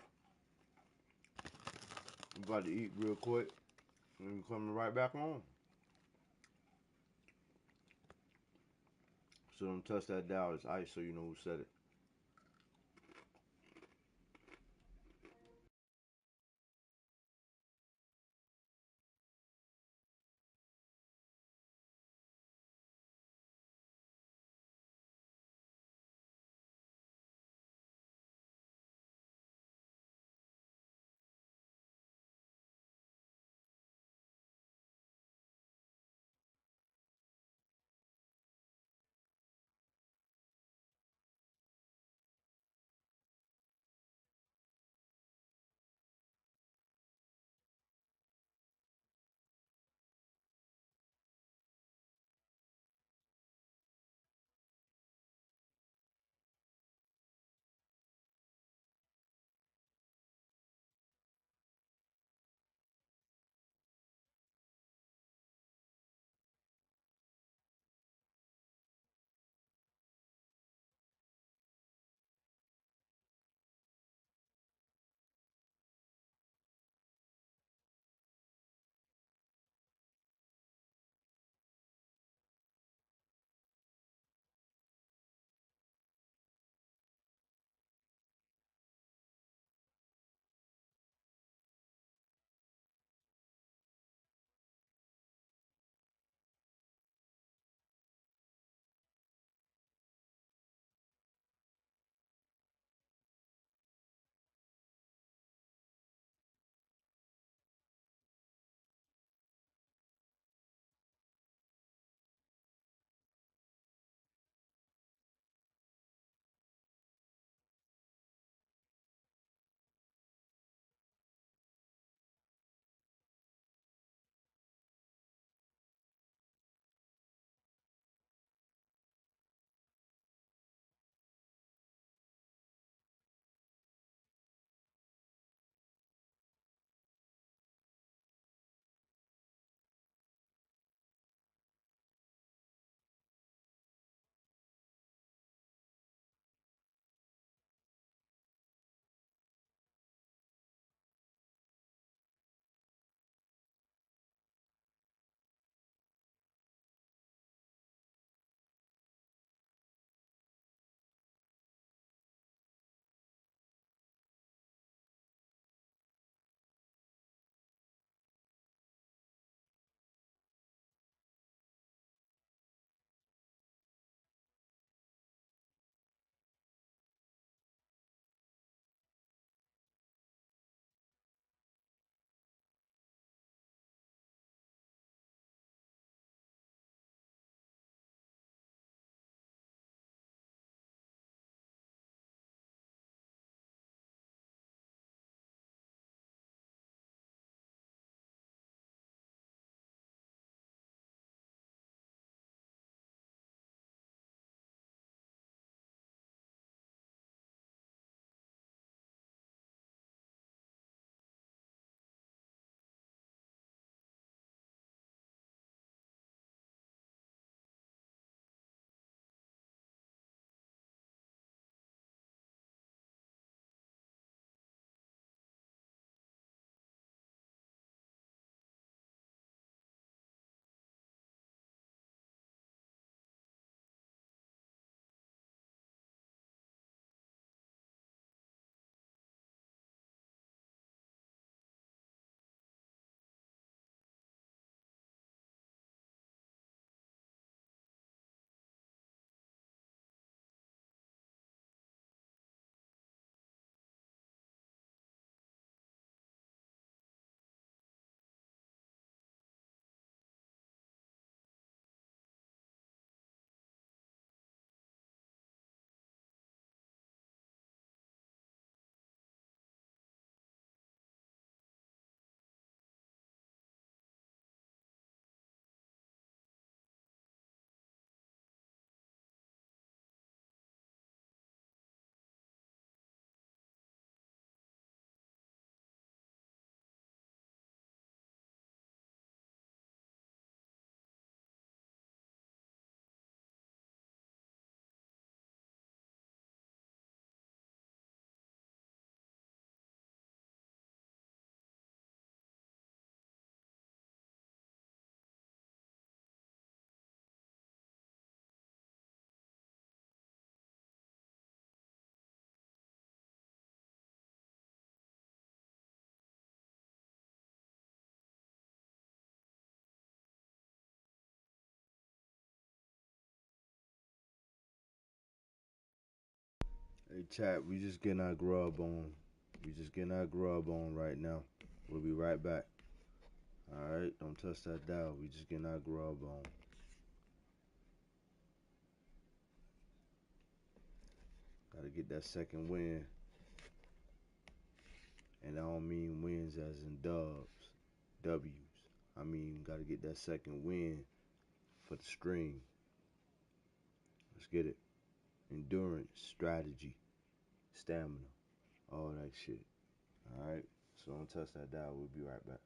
I'm about to eat real quick. And we coming right back on. So don't touch that dial. It's ice, so you know who said it. Hey, chat, we just getting our grub on. We just getting our grub on right now. We'll be right back. Alright, don't touch that dial. We just getting our grub on. Gotta get that second win. And I don't mean wins as in dubs, W's. I mean, gotta get that second win for the stream. Let's get it. Endurance, strategy, stamina, all that shit. Alright? So don't touch that dial. We'll be right back.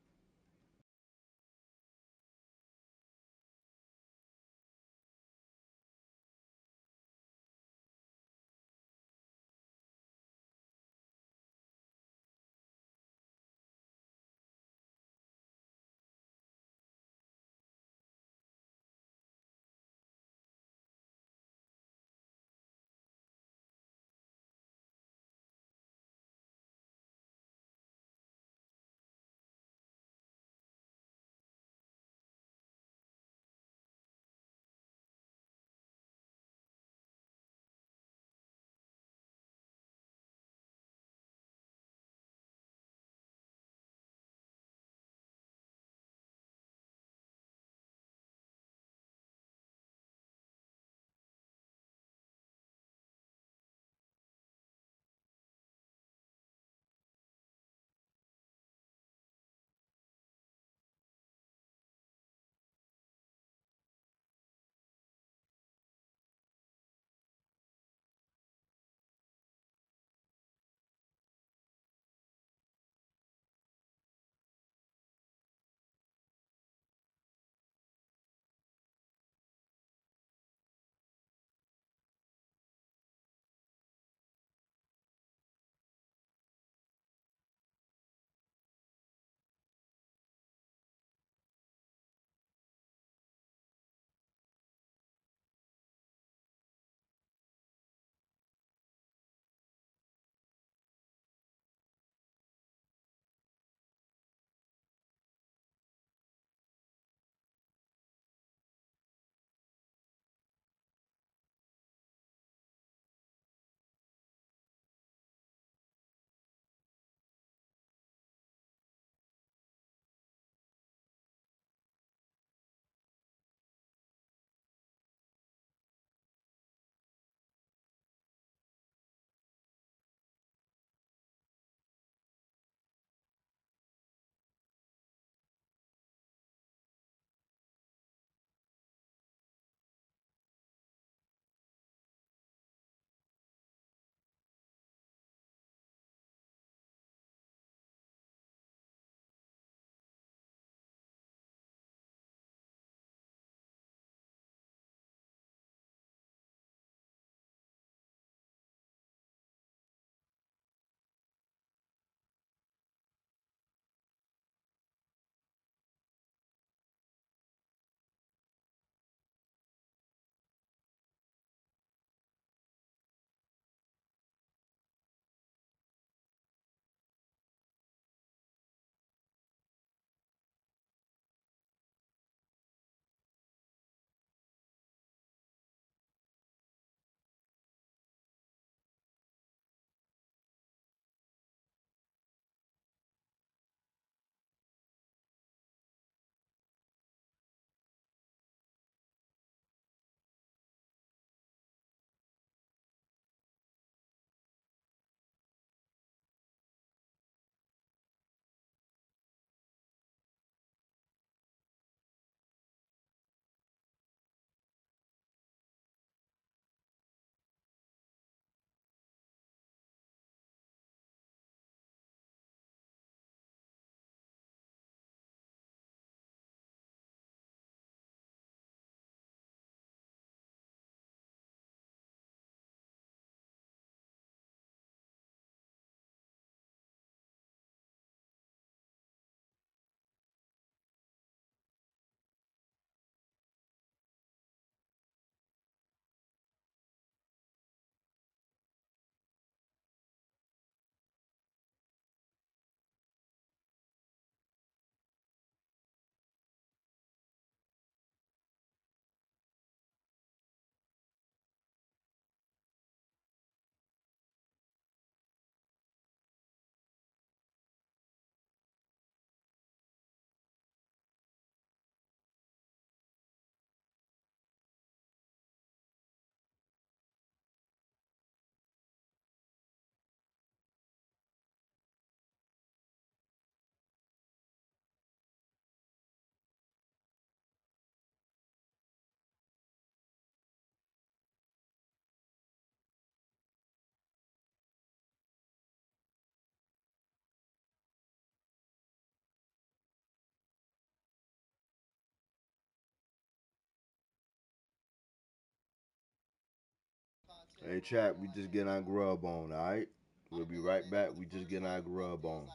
Hey, chat, we just getting our grub on, all right? We'll be right back. We just getting our grub on.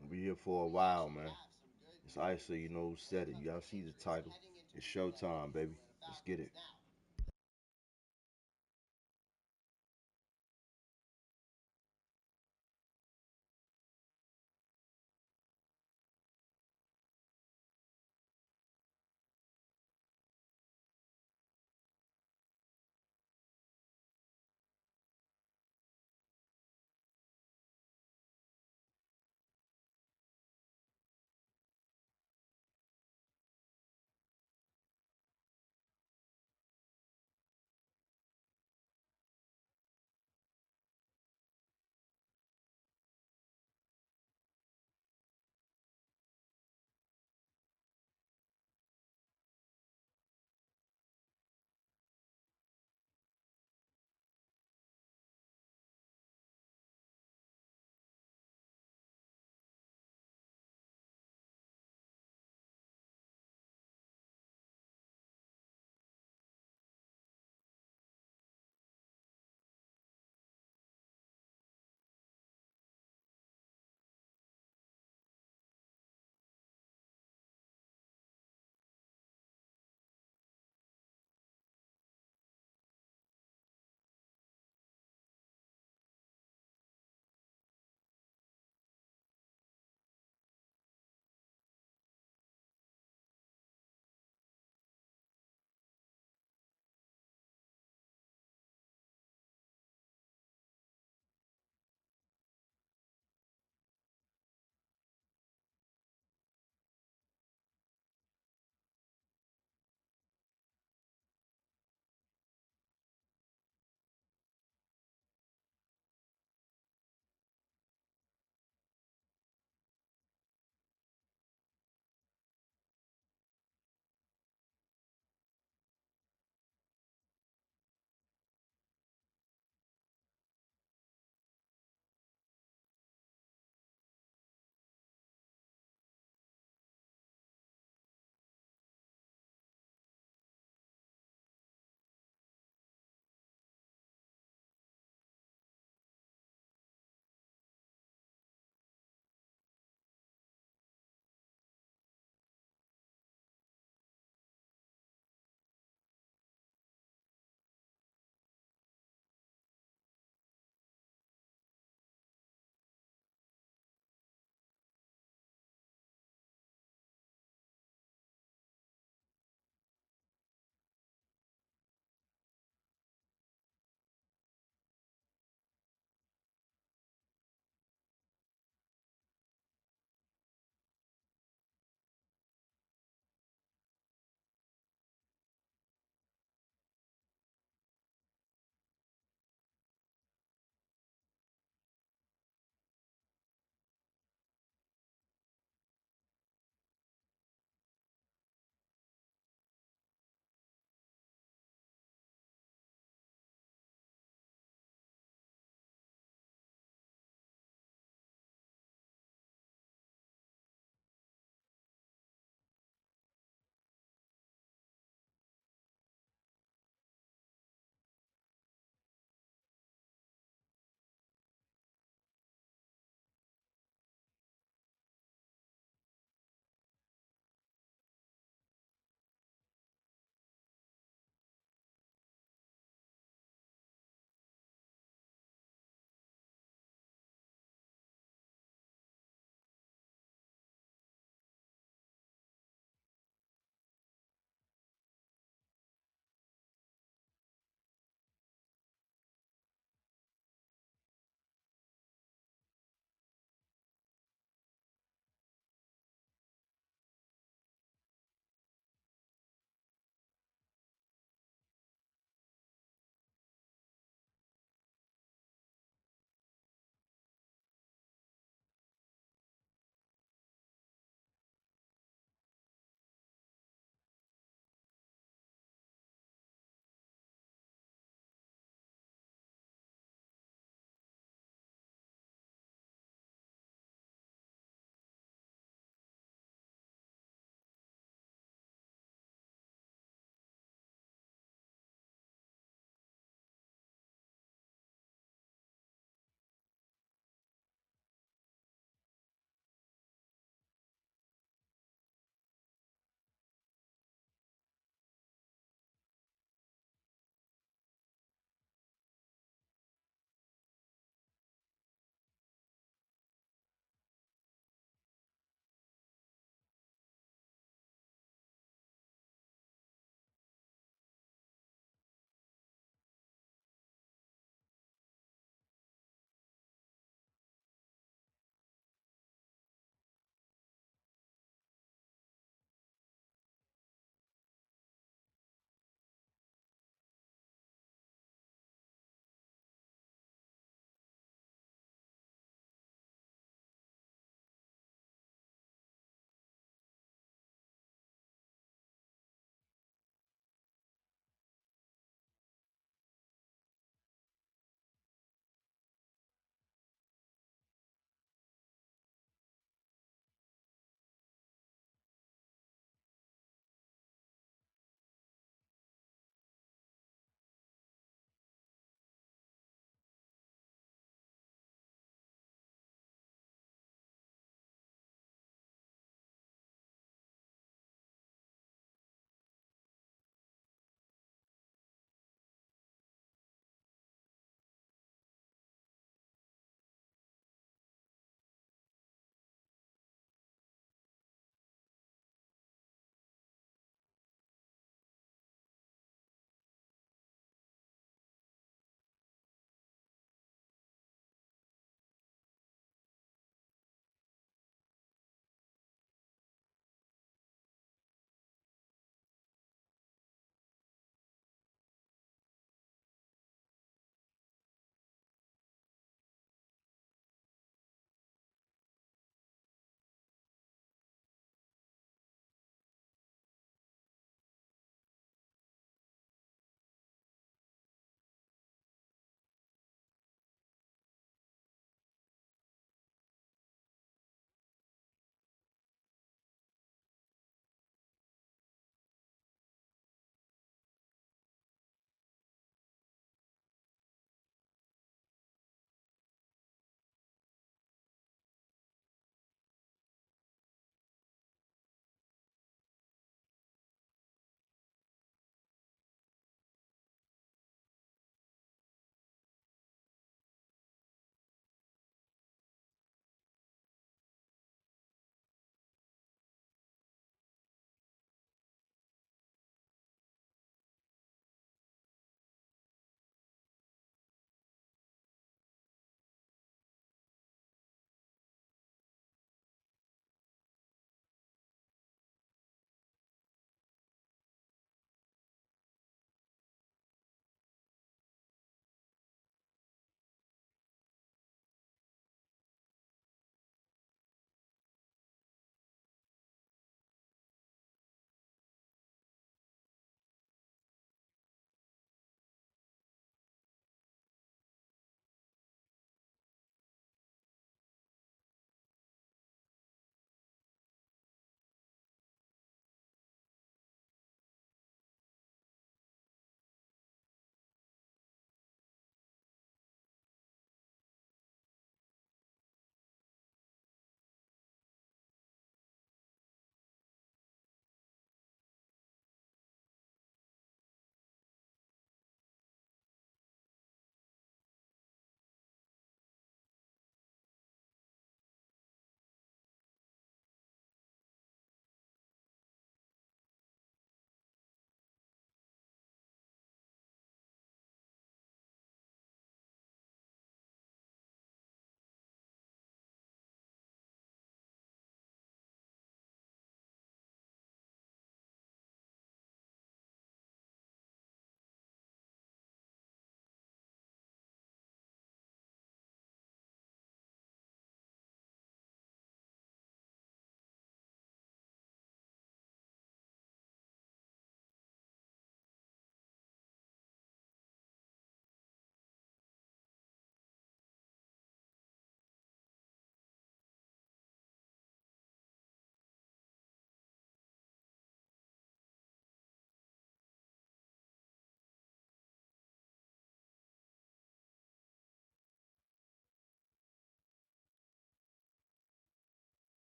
We'll be here for a while, man. It's Isa, you know who said it. Y'all see the title. It's Showtime, baby. Let's get it.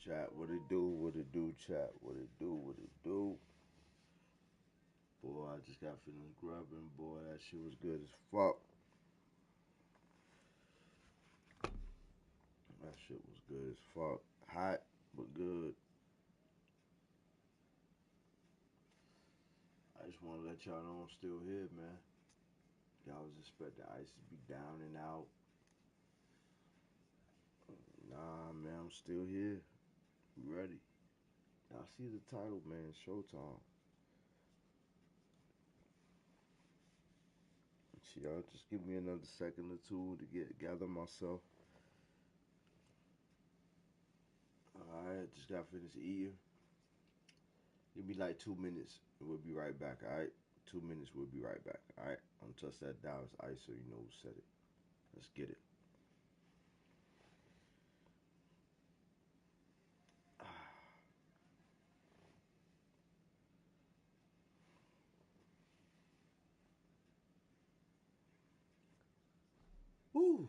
Chat, what it do, chat, what it do. Boy, I just got finished grubbing. Boy, that shit was good as fuck. That shit was good as fuck. Hot, but good. I just want to let y'all know I'm still here, man. Y'all was expecting Ice to be down and out. Nah, man, I'm still here. Ready. Y'all see the title, man. Showtime. Y'all just give me another second or two to gather myself. Alright, just got finished eating. Give me like 2 minutes and we'll be right back, alright? 2 minutes, we'll be right back, alright? Don't touch that Dallas Ice so you know who said it. Let's get it. Woo!